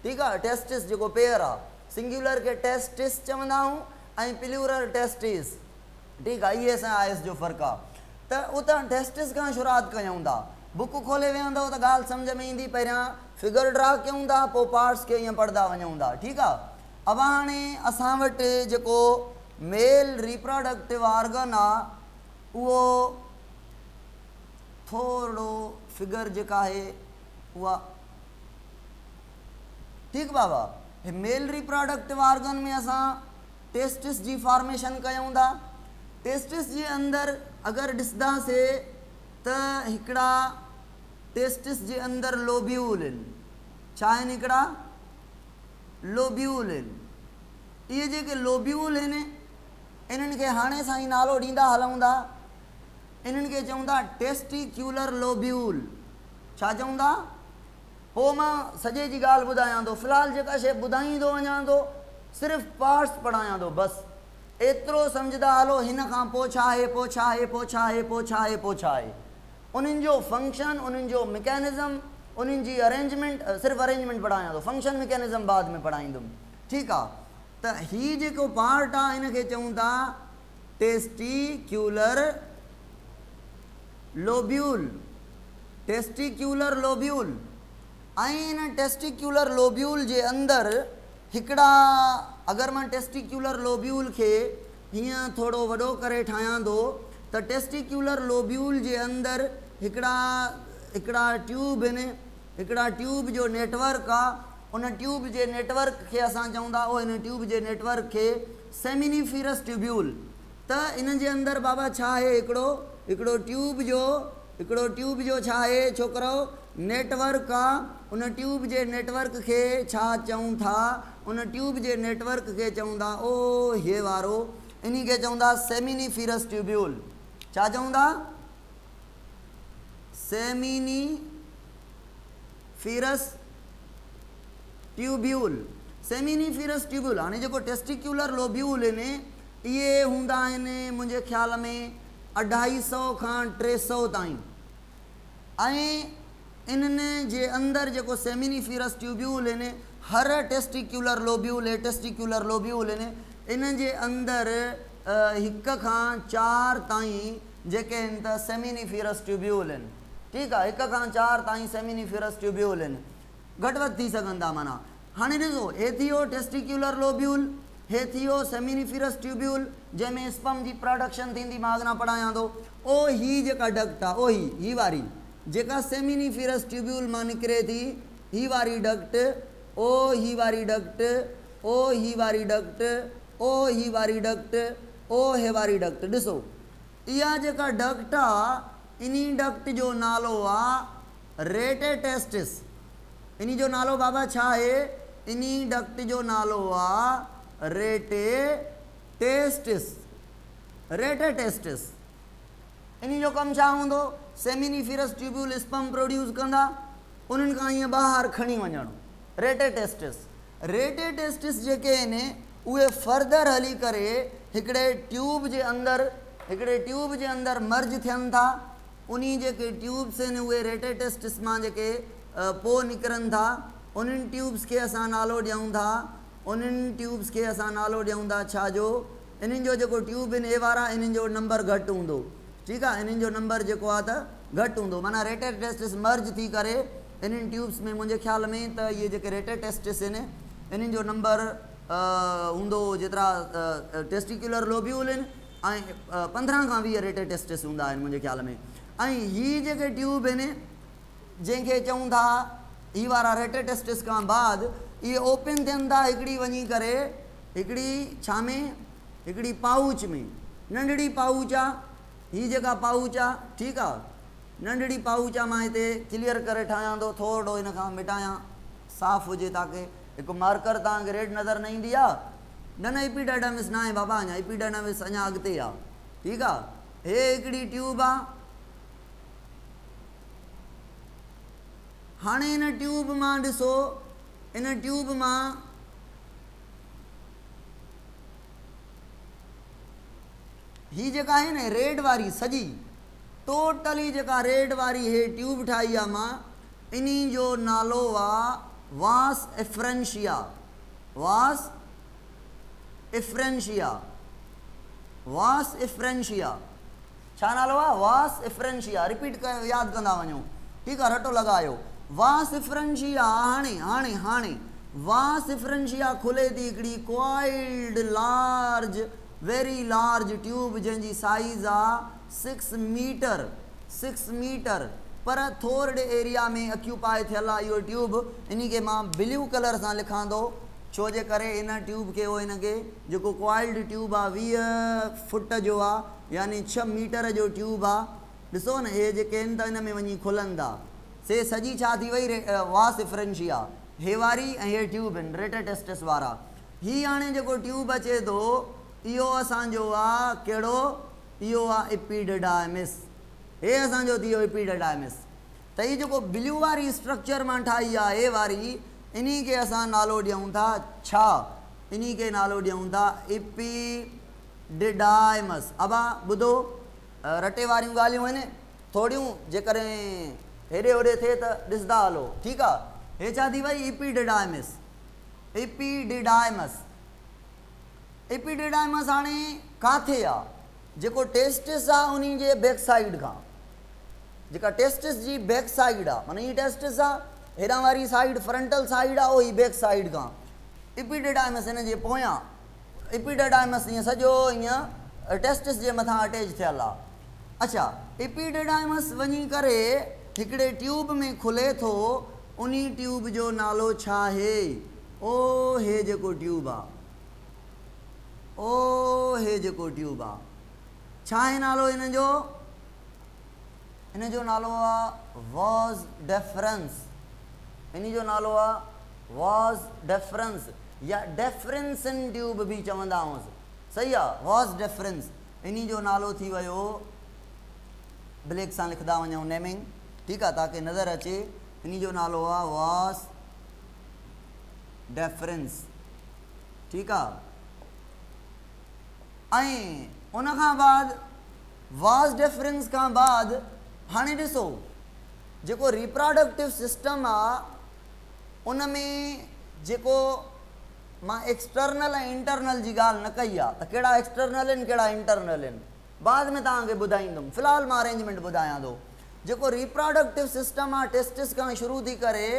ठीकु आहे। टेस्टिस जेको पेयर आहे, सिंगुलर खे टेस्टिस चवंदा आहियूं ऐं प्लूरल टेस्टिस, ठीकु आहे। इहे असां आयस जो फ़र्क़ु आहे। त उतां टेस्टिस खां शुरूआति कयूं था। बुक खोले वेहंदव त ॻाल्हि सम्झ में ईंदी। पहिरियां फिगर ड्रा कयूं था, पोइ पार्ट्स खे ईअं पढ़ंदा वञूं था, ठीकु आहे। अब हाणे असां वटि जेको मेल रिप्रोडक्टिव ऑर्गन आहे उहो थोरो फिगर जेका आहे उहा, ठीकु बाबा। मेल रिप्रोडक्टिव ऑर्गन में असां टेस्टिस जी फॉर्मेशन कयूं था। टेस्टिस जे अंदरि अगरि ॾिसंदासीं त हिकिड़ा टेस्टिस जे अंदरि लोब्यूल आहिनि। छा आहिनि? हिकिड़ा लोब्यूल आहिनि। इहे जेके लोब्यूल आहिनि, इन्हनि खे हाणे सां ई नालो ॾींदा हलूं था। इन्हनि खे चऊं था टेस्टिक्यूलर लोब्यूल। छा चऊं था? पोइ मां सॼे जी ॻाल्हि ॿुधायां थो, फ़िलहालु जेका शइ ॿुधाईंदो वञां थो सिर्फ़ पार्ट्स पढ़ायां थो बस। एतिरो सम्झदा हलो हिन खां पोइ छा आहे, पोइ छा आहे, पोइ छा आहे, पोइ छा आहे, पोइ छा आहे। उन्हनि जो फंक्शन, उन्हनि जो मैकेनिज़म, उन्हनि जी अरेंजमेंट, सिर्फ़ु अरेंजमेंट पढ़ायां थो, फंक्शन मैकेनिज़म बाद में पढ़ाईंदुमि। ठीकु आहे। त हीउ जेको पार्ट आहे हिन खे चऊं था टेस्टिक्यूलर लोब्यूल। Testicular lobule. ऐं इन टेस्टिक्यूलर लोब्यूल जे अंदरि हिकिड़ा, अगरि मां टेस्टिक्यूलर लोब्यूल खे हीअं थोरो वॾो करे ठाहियां थो त टेस्टिक्यूलर लोब्यूल जे अंदरि हिकिड़ा ट्यूब आहिनि, हिकिड़ा ट्यूब जो नेटवर्क आहे। उन ट्यूब जे नेटवर्क खे असां चऊं था, उहो इन ट्यूब जे नेटवर्क खे सेमिनिफिरस ट्यूब्यूल। त इन जे अंदरि बाबा छा आहे, हिकिड़ो ट्यूब जो छा आहे छोकिरो, नेटवर्क आहे। उन ट्यूब जे नेटवर्क खे छा चऊं था, उन ट्यूब जे नेटवर्क खे चऊं था ओ हे वारो, इन खे चऊं था सेमिनिफिरस ट्यूब्यूल। छा चऊं था, सेमिनिफिरस ट्यूब्यूल। सेमिनिफिरस ट्यूब्यूल। हाणे जेको टेस्टिक्यूलर लोब्यूल आहिनि इहे हूंदा आहिनि मुंहिंजे ख़्याल में 250 खां 300 ताईं। ऐं इन्हनि जे अंदरि जेको सेमिनिफिरस ट्यूब्यूल आहिनि, हर टेस्टिक्यूलर लोब्यूल आहिनि, इन जे अंदरि 1 खां 4 ताईं जेके आहिनि त सेमिनिफिरस ट्यूब्यूल आहिनि। ठीकु आहे। 1 खां 4 ताईं सेमिनिफिरस ट्यूब्यूल आहिनि, घटि वधि थी सघनि था माना। हाणे ॾिसो, हे थी वियो टेस्टिक्यूलर लोब्यूल, हे थी वियो सेमिनिफिरस ट्यूब्यूल जंहिंमें स्पम जी प्रोडक्शन थींदी, मां अॻियां पढ़ायां थो। ओ ही जेका डक्ट आहे, ओ ही वारी जेका सेमिनिफिरस ट्यूब्यूल मां निकिरे थी, ही वारी डक्ट, ओ ही वारी डक्ट, ओ ही वारी डक्ट, ओ ही वारी डक्ट, ओ हे वारी डक्ट। ॾिसो, इहा जेका डक्ट आहे, इन्ही डक्ट जो नालो आहे रेटेटेस्टिस। इन्ही जो नालो बाबा छा आहे, इन्ही डक्ट जो नालो आहे रेटेटेस्टिस। रेटेटेस्टिस इन्ही जो कमु छा हूंदो, सेमिनिफिरस ट्यूब्यूल स्पम प्रोड्यूस कंदा, उन्हनि खां ईअं ॿाहिरि खणी वञणु। रेटेटेस्टिस जेके आहिनि उहे फर्दर हली करे हिकिड़े ट्यूब जे अंदरि मर्ज थियनि था। उन्ही जेके ट्यूब्स आहिनि उहे रेटेटेस्टिस मां जेके पोइ निकिरनि था, उन्हनि ट्यूब्स खे असां नालो ॾियूं था छा जो, इन्हनि जो जेको ट्यूब आहिनि ए वारा, इन्हनि जो नंबर घटि हूंदो। ठीकु आहे। इन्हनि जो नंबर जेको आहे त घटि हूंदो, माना रेटेटेस्टिस मर्ज थी करे इन्हनि ट्यूब्स में, मुंहिंजे ख़्याल में त इहे जेके रेटेटेस्टिस आहिनि इन्हनि जो नंबर हूंदो जेतिरा टेस्टिक्यूलर लोब्यूल आहिनि, ऐं 15 खां 20 रेटेटेस्टिस हूंदा आहिनि मुंहिंजे ख़्याल में। ऐं हीअ जेके ट्यूब आहिनि जंहिंखे चऊं था ही वारा रेटेटेस्टिस खां बाद इहे ओपन थियनि था हिकिड़ी वञी करे, हिकिड़ी छा में, हिकिड़ी पाउच में, नंढड़ी पाउच आहे हीअ जेका पाउच आहे। ठीकु आहे। नंढड़ी पाउच आहे, मां हिते क्लियर करे ठाहियां थो, थोरो हिन खां मिटायां साफ़ हुजे ताकी हिकु मार्कर तव्हांखे रेड नज़र न ईंदी आहे। न एपिडाइडमिस न आहे बाबा, अञा एपिडाइडमिस अञा अॻिते आहे। ठीकु आहे। हे हिकिड़ी ट्यूब आहे। हाणे इन ट्यूब मां ॾिसो, इन ट्यूब मां ही जेका आहे न रेड वारी सॼी टोटली जेका रेड वारी हे ट्यूब ठाही आहे मां, इन्ही जो नालो आहे वास एफ्रेंशिया। छा नालो आहे, वास एफ्रेंशिया। रिपीट कर, यादि कंदा वञो। ठीकु आहे। रटो लॻायो, वास एफ्रेंशिया। हाणे वास एफ्रेंशिया खुले थी हिकिड़ी coiled large, very large tube जंहिंजी साइज़ आहे 6 मीटर, पर थोर्ड एरिया में अक्यूपाए थियल आहे इहो ट्यूब। इन खे मां ब्लू कलर सां लिखां थो, छो जे करे इन ट्यूब खे हिन खे जेको क्वाइल्ड ट्यूब आहे 20 फुट जो आहे, यानी 6 मीटर जो ट्यूब आहे। ॾिसो न, हे जेके आहिनि त हिन में वञी खुलनि था। से सॼी छा थी वई, वास एफ्रेंशिया। हे वारी ऐं हे ट्यूब आहिनि रेटेटेस्टिस वारा। हीअ हाणे जेको ट्यूब अचे थो इहो असांजो आहे कहिड़ो, इहो आहे एपिडिडाइमिस। हे असांजो थी वियो एपिडिडाइमिस। त हीअ जेको ब्लू वारी स्ट्रक्चर मां ठाही आहे, हे वारी, इन्ही खे असां नालो ॾियूं था छा, इन्ही के नालो ॾियूं था एपिडिडाइमस। अबा ॿुधो रटे वारियूं ॻाल्हियूं आहिनि थोड़ियूं, जेकॾहिं हेॾे होॾे थिए त ॾिसंदा हलो, ठीकु आहे। हे छा थी वई एपिडिडाइमस। एपिडिडाइमस एपिडिडाइमस हाणे किथे आहे? जेको टेस्टिस आहे उन जे बैक साइड खां, जेका टेस्टिस जी बैक साइड आहे, माना हीअ टेस्टिस आहे, हेॾां वारी साइड फ्रंटल साइड आहे, उहो बैक साइड खां एपिडिडाइमस हिन जे पोयां। एपिडिडाइमस ईअं सॼो ईअं टेस्टिस जे मथां अटैच थियल आहे। अच्छा, एपिडिडाइमस वञी करे हिकिड़े ट्यूब में खुले थो, उन ट्यूब जो नालो छा आहे? ओ हे जेको ट्यूब आहे, ओ हे जेको ट्यूब आहे, छा आहे नालो हिन जो? हिन जो नालो आहे वॉस डेफरेंस। इन जो नालो आहे वॉस डेफरेंस या डेफरेंसन ट्यूब बि चवंदा हुअसि, सही आहे, वॉस डेफरेंस। इन जो नालो थी वियो, ब्लैक सां लिखंदा वञूं नेमिंग, ठीकु आहे, ताकी नज़र अचे। इन जो नालो आहे वॉस डेफरेंस, ठीकु आहे। ऐं उन खां बाद वॉस डेफरेंस खां बाद हाणे ॾिसो जेको रिप्रोडक्टिव सिस्टम आहे उन में जेको मां एक्सटर्नल ऐं इंटरनल जी ॻाल्हि न कई आहे, त कहिड़ा एक्सटर्नल आहिनि कहिड़ा इंटरनल आहिनि बाद में तव्हांखे ॿुधाईंदुमि, फ़िलहालु मां अरेंजमेंट ॿुधायां थो। जेको रिप्रोडक्टिव सिस्टम आहे टेस्टिस खां शुरू थी करे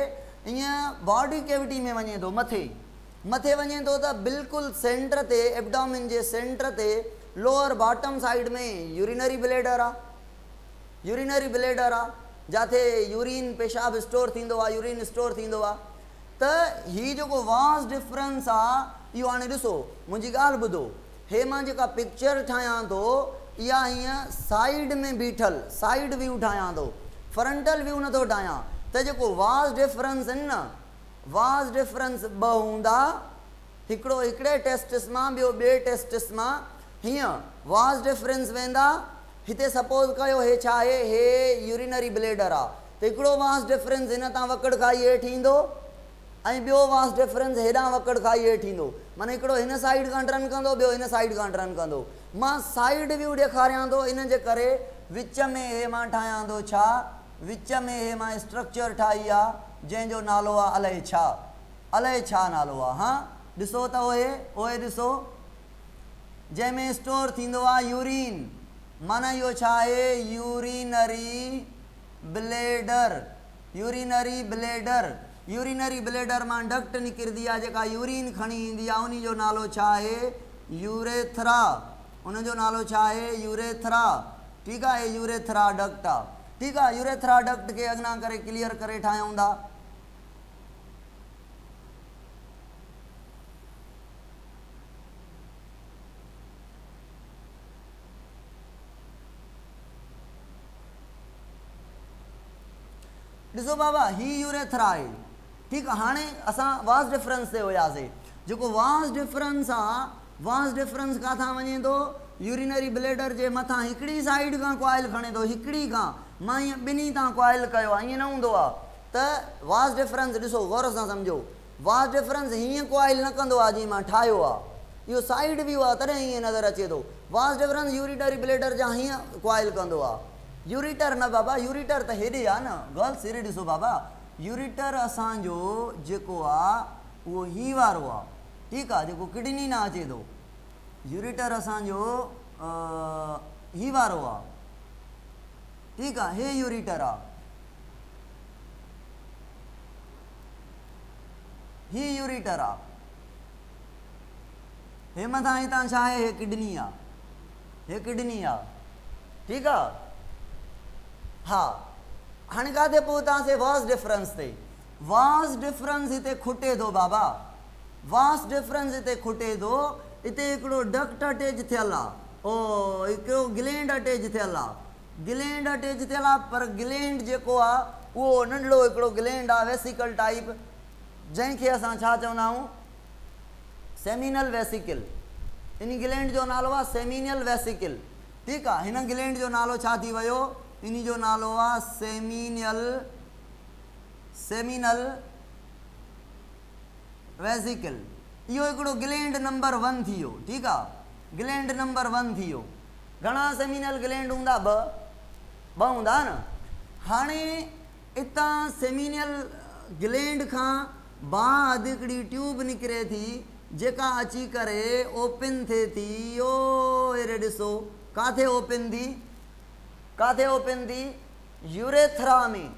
ईअं बॉडी कैविटी में वञे थो, मथे वञे थो त बिल्कुलु सेंटर ते, एब्डोमेन जे सेंटर ते लोअर बॉटम साइड में यूरिनरी ब्लैडर आहे, यूरिनरी ब्लैडर आहे, जिथे यूरिन पेशाब स्टोर थींदो आहे, यूरिन स्टोर थींदो आहे। त हीअ जेको वास डिफरेंस आहे इहो हाणे ॾिसो, मुंहिंजी ॻाल्हि ॿुधो, हे मां जेका पिक्चर ठाहियां थो इहा हीअं साइड में बीठल साइड व्यू ठाहियां थो, फ्रंटल व्यू नथो ठाहियां। त जेको वास डिफरेंस आहिनि न, वास डिफरेंस ॿ हूंदा, हिकिड़ो हिकिड़े टेस्टिस मां, ॿियो ॿिए टेस्टिस मां, हीअं वास डिफरेंस वेंदा। हिते सपोज़ कयो हे छा आहे, हे यूरिनरी ब्लैडर आहे, त हिकिड़ो वास डिफरेंस हिन तां वकड़ खाई हेठि ईंदो ऐं ॿियो वास डिफरेंस हेॾां वकड़ खाई हेठि ईंदो, माना हिकिड़ो हिन साइड खां टर्न कंदो, ॿियो हिन साइड खां टर्न कंदो। मां साइड व्यू ॾेखारियां थो, इन जे करे विच में हे मां ठाहियां थो छा, विच में हे मां स्ट्रक्चर ठाही आहे जंहिंजो नालो आहे अलाए छा नालो आहे। हा ॾिसो त ओए ॾिसो, जंहिंमें स्टोर थींदो आहे यूरिन, माना इहो छा आहे, urinary bladder. Urinary bladder, urinary bladder मां डक्ट निकिरंदी आहे जेका यूरिन खणी ईंदी आहे, उन जो नालो छा आहे, यूरेथ्रा। उन जो नालो छा आहे, यूरेथ्रा, ठीकु आहे, यूरेथ्रा डक्ट आहे, ठीकु आहे। यूरेथ्रा डक्ट खे अॻियां करे क्लियर करे ठाहियूं था। ॾिसो बाबा, ही यूरेथ्रा आहे, ठीकु आहे। हाणे असां वास डिफरेंस ते हुयासीं, जेको वास डिफरेंस आहे, वास डिफरेंस किथां वञे थो, यूरिनरी ब्लैडर जे मथां हिकिड़ी साइड खां कॉइल खणे थो, हिकिड़ी खां, मां ईअं ॿिन्ही तां कॉइल कयो आहे, ईअं न हूंदो आहे। त वास डिफरेंस ॾिसो गौर सां सम्झो, वास डिफरेंस हीअं कॉइल न कंदो आहे जीअं मां ठाहियो आहे, इहो साइड व्यू आहे तॾहिं हीअं नज़र अचे थो। वास डिफरेंस यूरिनरी ब्लैडर जा हीअं कॉइल कंदो आहे, यूरिटर न बाबा, यूरिटर त हेॾे आहे न, गर्ल्स हेॾे ॾिसो बाबा, यूरिटर असांजो जेको आहे उहो ही वारो आहे, ठीकु आहे, जेको किडनी न अचे थो, यूरिटर असांजो ही वारो आहे, ठीकु आहे, हे यूरिटर आहे, ही यूरिटर आहे, हे मथां हितां छा आहे, हे किडनी आहे, हे किडनी आहे, ठीकु आहे। हा हाणे किथे पहुतासीं, वास डिफरेंस ते। वास डिफरेंस हिते खुटे थो बाबा, वास डिफरेंस हिते खुटे थो, हिते हिकिड़ो डक्ट अटैच थियल आहे, ओ हिकिड़ो ग्लैंड अटैच थियल आहे, ग्लैंड अटैच थियल आहे, पर ग्लैंड जेको आहे उहो नंढड़ो हिकिड़ो ग्लैंड आहे, वेसिकल टाइप, जंहिंखे असां छा चवंदा आहियूं, सेमिनल वेसिकल। इन ग्लैंड जो नालो आहे सेमिनल वेसिकल, ठीकु आहे। हिन ग्लैंड जो नालो छा थी वियो, इन जो नालो आहे सेमिनल वेसिकल, इहो हिकिड़ो ग्लैंड नंबर 1 थी वियो, ठीकु आहे, ग्लैंड नंबर 1 थी वियो। घणा सेमिनल ग्लैंड हूंदा? ॿ हूंदा न। हाणे इतां सेमिनल ग्लैंड खां बाद हिकिड़ी ट्यूब निकिरे थी जेका अची करे ओपन थिए थी। ओ हेरे ॾिसो, काथे ओपन थी? काथे ओपन थी? यूरेथ्रा में।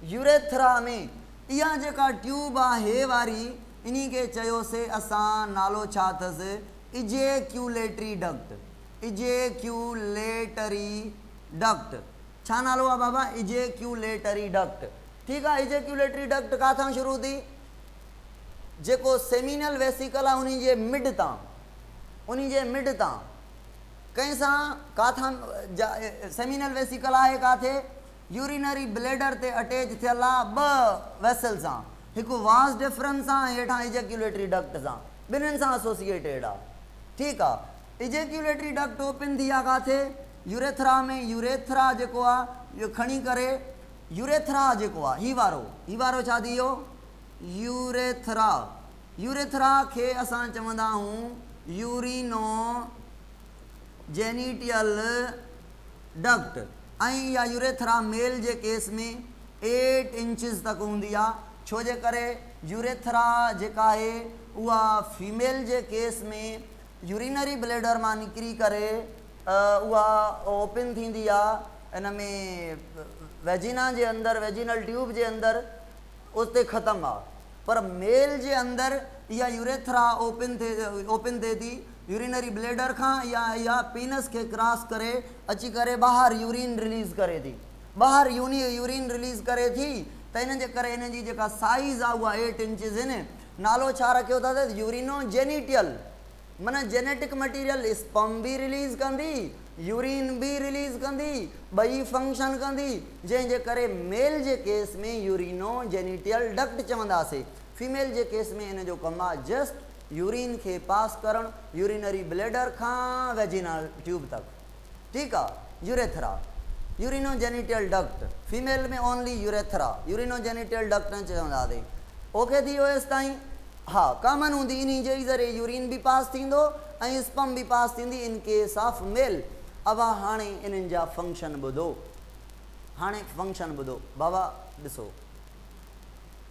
यूरेथ्रा में इहा जेका ट्यूब आहे हे वारी, इन्ही खे चयोसीं असां, नालो छा अथसि? Ejaculatory duct. Ejaculatory duct. छा नालो आहे बाबा? Ejaculatory duct. ठीकु आहे। इजेक्यूलेटरी डक्ट काथां शुरू थी? जेको सेमिनल वेसिकल आहे उन जे मिड तां, उन जे मिड तां कंहिंसां काथां सेमिनल वेसिकल आहे काथे? यूरिनरी ब्लेडर ते अटैच थियल आहे 2 वेसल सां, हिकु वास डिफरेंस सां, हेठां इजेक्यूलेटरी डक्ट सां, ॿिन्हिनि सां एसोसिएटेड आहे। ठीकु आहे। इजेक्यूलेटरी डक्ट ओपन थी आहे काथे? यूरेथ्रा में। यूरेथ्रा जेको आहे इहो खणी करे, यूरेथ्रा जेको आहे ही वारो छा थी वियो? यूरेथ्रा। यूरेथ्रा खे असां चवंदा आहियूं यूरिनो जेनिटियल डक्ट। ऐं इहा यूरेथ्रा मेल जे केस में 8 इंचिस तक हूंदी आहे। छो जे करे यूरेथ्रा जेका आहे उहा फीमेल जे केस में यूरिनरी ब्लेडर मां निकिरी करे उहा ओपन थींदी आहे इन में वेजिना जे अंदरि, वेजिनल ट्यूब जे अंदरि, उते ख़तमु आहे। पर मेल जे अंदरि इहा यूरेथ्रा ओपन थिए थी यूरिनरी ब्लेडर खां, या पीनस खे क्रॉस करे अची करे ॿाहिरि यूरिन रिलीज़ करे थी, ॿाहिरि यूरिन रिलीज़ करे थी। त इन जे करे इन जी जेका साइज़ आहे उहा 8 इंचिस आहिनि। नालो छा रखियो अथसि? यूरिनो जेनिटियल। माना जेनेटिक मटीरियल स्पर्म बि रिलीज़ कंदी, यूरिन बि रिलीज़ कंदी, ॿई फंक्शन कंदी, जंहिंजे करे मेल जे केस में यूरिनो जेनिटियल डक्ट चवंदासीं। फीमेल जे केस में इन जो कमु आहे जस्ट यूरिन खे पास करणु, यूरिनरी ब्लेडर खां वेजिनल ट्यूब तक। ठीकु आहे। यूरेथ्रा, यूरिनो जेनिटियल डक्ट, फीमेल में ओनली यूरेथ्रा, यूरिनो जेनिटियल डक्ट न चवंदासीं। ओके थी वियो हेसि ताईं? हा, कॉमन हूंदी, इन जे ज़रिए यूरिन बि पास थींदो ऐं स्पर्म बि पास थींदी इन केस ऑफ मेल। अब हाणे इन्हनि जा फंक्शन ॿुधो। हाणे फंक्शन ॿुधो बाबा। ॾिसो,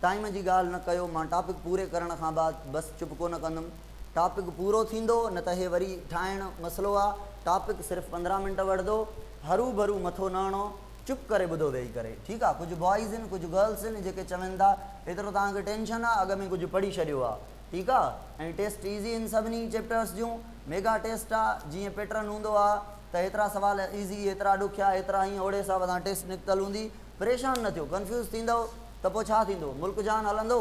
टाइम जी ॻाल्हि न कयो, मां टॉपिक पूरे करण खां बाद बसि चुप कोन कंदुमि। टॉपिक पूरो थींदो न त हे वरी ठाहिणु मसइलो आहे। टॉपिक सिर्फ़ु 15 मिंट वठंदो, हरू भरू मथो न हणो, चुप करे ॿुधो वेही करे। ठीकु आहे। कुझु बॉइज़ आहिनि, कुझु गर्ल्स आहिनि जेके चवनि था एतिरो तव्हांखे टेंशन आहे, अॻ में कुझु पढ़ी छॾियो आहे। ठीकु आहे। ऐं टेस्ट ईज़ी आहिनि सभिनी चैप्टर्स जूं। मेगा टेस्ट आहे, जीअं पैटर्न हूंदो आहे त हेतिरा सवाल ईज़ी, हेतिरा ॾुखिया, हेतिरा हीअं ओड़े हिसाब सां टेस्ट निकितल हूंदी। परेशान न थियो, कंफ्यूज़ थींदव त पोइ छा थींदो? मुल्क जान हलंदो।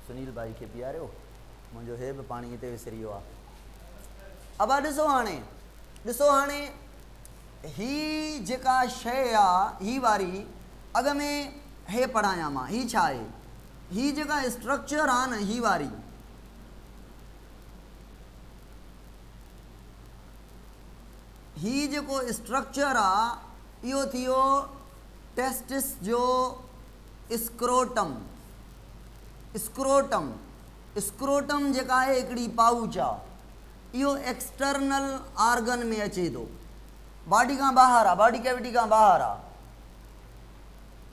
सुनील भाई खे पीआरियो, मुंहिंजो हे बि पाणी हिते विसरी वियो आहे। अब ॾिसो हाणे ही जेका शइ आहे ही वारी अॻ में हे पढ़ायां मां। ही छा आहे? ही जेका स्ट्रक्चर आहे न, ही वारी ही जेको स्ट्रक्चर आहे इहो थी वियो टेस्टिस जो स्क्रोटम। स्क्रोटम, स्क्रोटम जेका आहे हिकिड़ी पाउच आहे। इहो एक्सटर्नल ऑर्गन में अचे थो, बॉडी खां ॿाहिरि आहे, बॉडी कैविटी खां ॿाहिरि आहे।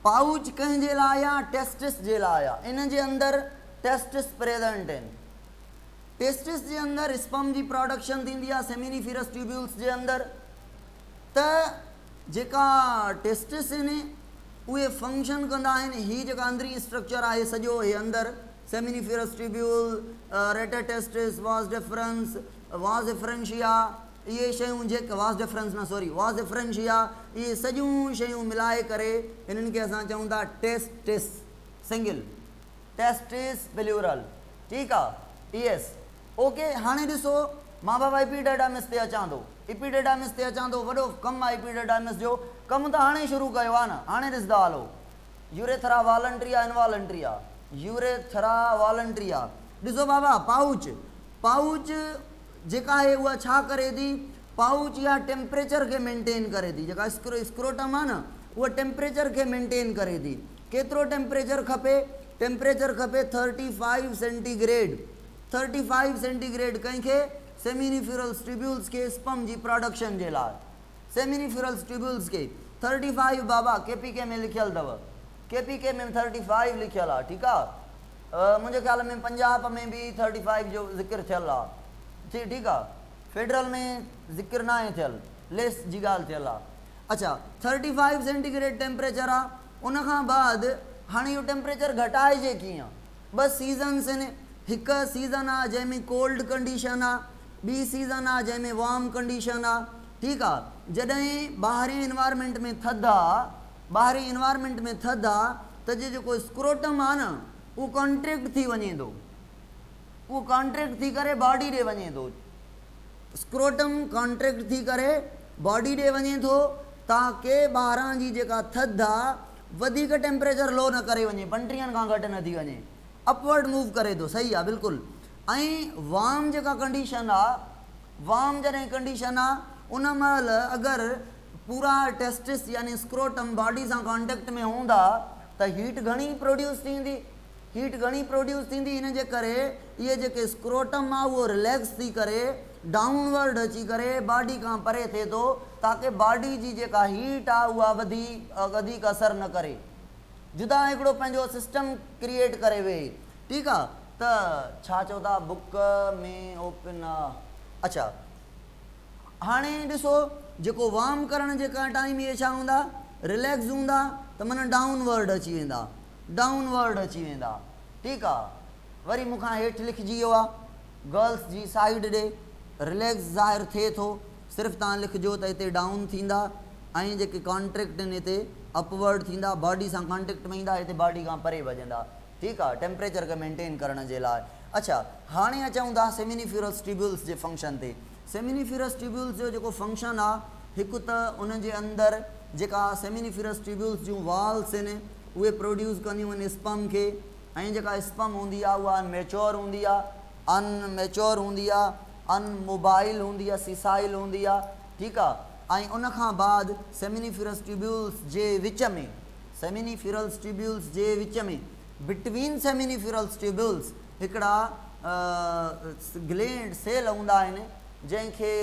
पाउच कंहिंजे लाइ आहे? टेस्टिस जे लाइ आहे। इन जे अंदरि टेस्टिस प्रेज़ेंट आहिनि। टेस्टिस जे अंदरि स्पर्म जी प्रोडक्शन थींदी आहे सेमिनिफेरस ट्यूब्यूल्स जे अंदरि। त जेका टेस्टिस आहिनि उहे फंक्शन कंदा आहिनि। ही जेका अंदरी स्ट्रक्चर आहे सॼो, हे अंदरि सेमिनिफेरस ट्यूब्यूल, रेटाटेस्टिस, वास डिफरेंस, वास डिफरेंशिया, इहे शयूं जेके वास डिफरेंस न सॉरी वास डिफरेंशिया, इहे सॼियूं शयूं मिलाए करे इन्हनि खे असां चऊं था टेस्टिस सिंगल, टेस्टिस प्लूरल। ठीकु आहे। Yes, okay. हाणे ॾिसो, मां बाबा एपिडेर्मिस ते अचां थो। एपिडेर्मिस ते अचां थो, वॾो कमु आहे एपिडेर्मिस जो। कमु त हाणे शुरू कयो आहे न, हाणे ॾिसंदा हलो। यूरेथ्रा वॉलंटरी आहे, इनवॉलंटरी आहे? यूरेथ्रा वॉलंटरी आहे। ॾिसो बाबा, पाउच जेका है उहा छा करे थी, पाउच या टेम्परेचर के मेंटेन करे थी। जेका स्क्रोटम आहे न उहा टेम्परेचर के मेंटेन करे थी। केतिरो टेम्परेचर खपे, टेम्परेचर खपे 35 सेंटीग्रेड। 35 सेंटीग्रेड कंहिंखे, सेमिनिफ्यूरल्स ट्यूब्यूल्स के स्पम जी प्रोडक्शन जे लाइ। सेमिनिफ्यूरल्स ट्यूब्यूल्स के 35 बाबा केपीके में लिखियल अथव, केपीके में 35 लिखियल आहे, ठीकु आहे। मुंहिंजे ख़्याल में पंजाब में भी 35 जो ज़िक्र थियल आहे, ठीकु आहे। फेडरल में ज़िक्र न आहे थियल, लेस जी ॻाल्हि थियल आहे। अच्छा 35 सेंटीग्रेड टेम्परेचर आहे। उन खां बाद हाणे इहो टेम्परेचर घटाइजे कीअं, ॿ सीज़न्स आहिनि। हिकु सीज़न आहे जंहिंमें कोल्ड कंडीशन आहे, ॿी सीज़न आहे जंहिंमें वार्म कंडीशन आहे, ठीकु आहे। जॾहिं ॿाहिरें इन्वायरमेंट में थधि आहे, ॿाहिरें इन्वायरमेंट में थधि आहे त जेको स्क्रोटम आहे न उहो कॉन्ट्रैक्ट थी वञे थो, उहो कॉन्ट्रैक्ट थी करे बॉडी ॾे वञे थो। स्क्रोटम कॉन्ट्रैक्ट थी करे बॉडी ॾे वञे थो ताकी ॿाहिरां जी जेका थधि आहे वधीक टेम्परेचर लो न करे वञे, 35 खां घटि न थी वञे, अपवर्ड मूव करे थो। सही आहे बिल्कुलु। ऐं वार्म जेका कंडीशन आहे, वार्म जॾहिं कंडीशन आहे उन महिल अगरि पूरा टेस्टिस यानी स्क्रोटम बॉडी सां कॉन्टेक्ट में हूंदा त हीट घणी प्रोड्यूस थींदी, हीट घणी प्रोड्यूस थींदी। इन जे करे इहे जेके स्क्रोटम आहे उहो रिलैक्स थी करे डाउनवर्ड अची करे बॉडी खां परे थिए थो ताकी बॉडी जी जेका हीट आहे उहा वधीक असरु न करे, जुदा हिकिड़ो पंहिंजो सिस्टम क्रिएट करे वेहे, ठीकु आहे। त छा चओ था बुक में ओपन आहे। अच्छा हाणे ॾिसो जेको वार्म करण जे का टाइम इहे छा हूंदा, रिलैक्स हूंदा त माना डाउनवर्ड अची वेंदा, डाउनवर्ड अची वेंदा, ठीकु आहे। वरी मूंखां हेठि लिखिजी वियो आहे गर्ल्स जी साइड ॾे रिलैक्स ज़ाहिर थिए थो, सिर्फ़ु तव्हां लिखिजो त हिते डाउन थींदा ऐं जेके कॉन्ट्रैक्ट आहिनि हिते अपवर्ड थींदा, बॉडी सां कॉन्टेक्ट में ईंदा, हिते बॉडी खां परे भॼंदा, ठीकु आहे, टेम्परेचर खे मेंटेन करण जे लाइ। अच्छा हाणे अचूं था सेमिनिफ्यूरस ट्यूब्यूल्स जे फंक्शन ते। सेमिनिफ्यूरस ट्यूब्यूल्स जो जेको फंक्शन आहे, हिकु त उन जे अंदरि जेका सेमिनिफ्यूरस ट्यूब्यूल्स जूं वाल्स आहिनि उहे प्रोड्यूस कंदियूं आहिनि स्पम खे, ऐं जेका स्पम हूंदी आहे उहा अनमेच्योर हूंदी आहे, अनमेच्योर हूंदी आहे, अनमोबाइल हूंदी आहे, सीसाइल हूंदी आहे, ठीकु आहे। ऐं उन खां बाद सेमिनिफ्यूरस ट्यूब्यूल्स जे विच में, सेमिनिफ्यूरल्स ट्यूब्यूल्स जे विच में बिटवीन सेमिनिफ्यूरल्स ट्यूब्यूल्स हिकिड़ा ग्लैंड सेल हूंदा आहिनि जंहिंखे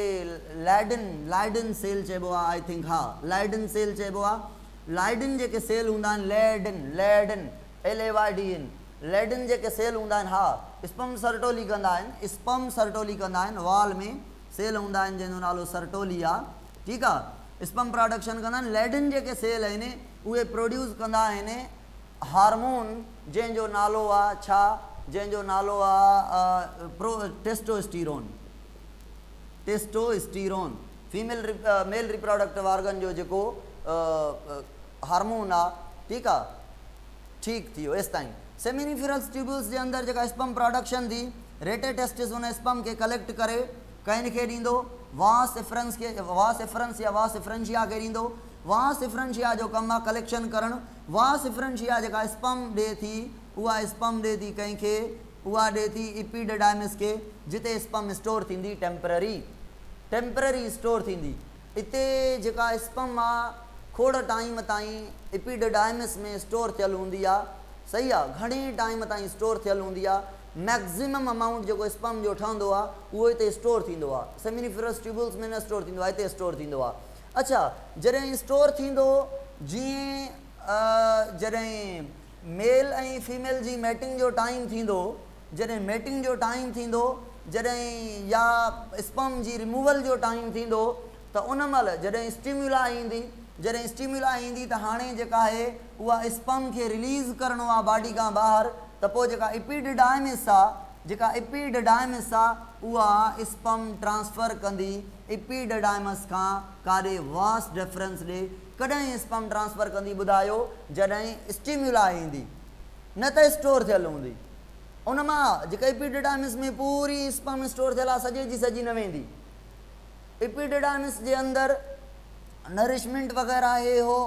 लाइडन सेल चइबो आहे, आई थिंक, हा लाइडन सेल चइबो आहे। लाइडन जेके सेल हूंदा आहिनि, लैडन LAYDN, लैडन जेके सेल हूंदा आहिनि, हा स्पम सर्टोली कंदा आहिनि, स्पम सर्टोली कंदा आहिनि, वाल में सेल हूंदा आहिनि जंहिंजो नालो सर्टोली आहे, ठीकु आहे। स्पम प्रोडक्शन कंदा आहिनि। लैडन जेके सेल आहिनि उहे प्रोड्यूस कंदा आहिनि हार्मोन जंहिंजो नालो आहे छा, जंहिंजो नालो आहे testosterone. Testosterone male reproductive organ जो जेको हार्मोन आहे, ठीकु आहे, ठीकु थी वियो एसि ताईं। सेमिनिफ्यूरल्स ट्यूब्यूल्स जे अंदरि जेका स्पम प्रोडक्शन थी, रेटे टेस्टिस उन स्पम खे कलेक्ट करे कंहिं खे ॾींदो, वास एफरंस या वास एफरेंशिया खे ॾींदो। वास एफरेंशिया जो कमु आहे कलेक्शन करणु। वास एफरेंशिया जेका स्पम ॾिए थी उहा स्पम ॾिए थी कंहिंखे, उहा ॾिए थी इपीडिडाइमिस खे, जिते स्पम स्टोर थींदी, टेम्पररी स्टोर थींदी। हिते जेका स्पम आहे खोड़ टाइम ताईं इपीडिडाइमिस में स्टोर थियल हूंदी आहे, सही आहे, घणे टाइम ताईं स्टोर थियल हूंदी आहे। मैक्सिमम अमाउंट जेको स्पम जो ठहंदो आहे उहो हिते स्टोर थींदो आहे। सेमिनिफ्यूरस ट्यूब्यूल्स में न स्टोर थींदो आहे, हिते स्टोर थींदो आहे। अच्छा जॾहिं स्टोर थींदो, जीअं जॾहिं मेल ऐं फीमेल जी मैटिंग जो टाइम थींदो, जॾहिं मैटिंग जो टाइम थींदो, जॾहिं या स्पम जी रिमूवल जो टाइम थींदो, त उन महिल जॾहिं स्टिम्युला ईंदी त हाणे जेका आहे उहा स्पम खे रिलीज़ करिणो आहे बॉडी खां ॿाहिरि, त पोइ जेका इपीडिडाइमिस आहे उहा स्पम ट्रांसफर कंदी इपीडिडाइमिस खां काॾे वास डेफरेंस ॾे। कॾहिं स्पम ट्रांसफर कंदी ॿुधायो, जॾहिं स्टिम्युला ईंदी, न त स्टोर थियल हूंदी। उन मां जेका इपीडिडाइमिस में पूरी स्पम स्टोर थियल आहे, सॼे जी सॼी न वेंदी। इपीडिडाइमिस जे अंदरि नरिशमेंट वग़ैरह हे हो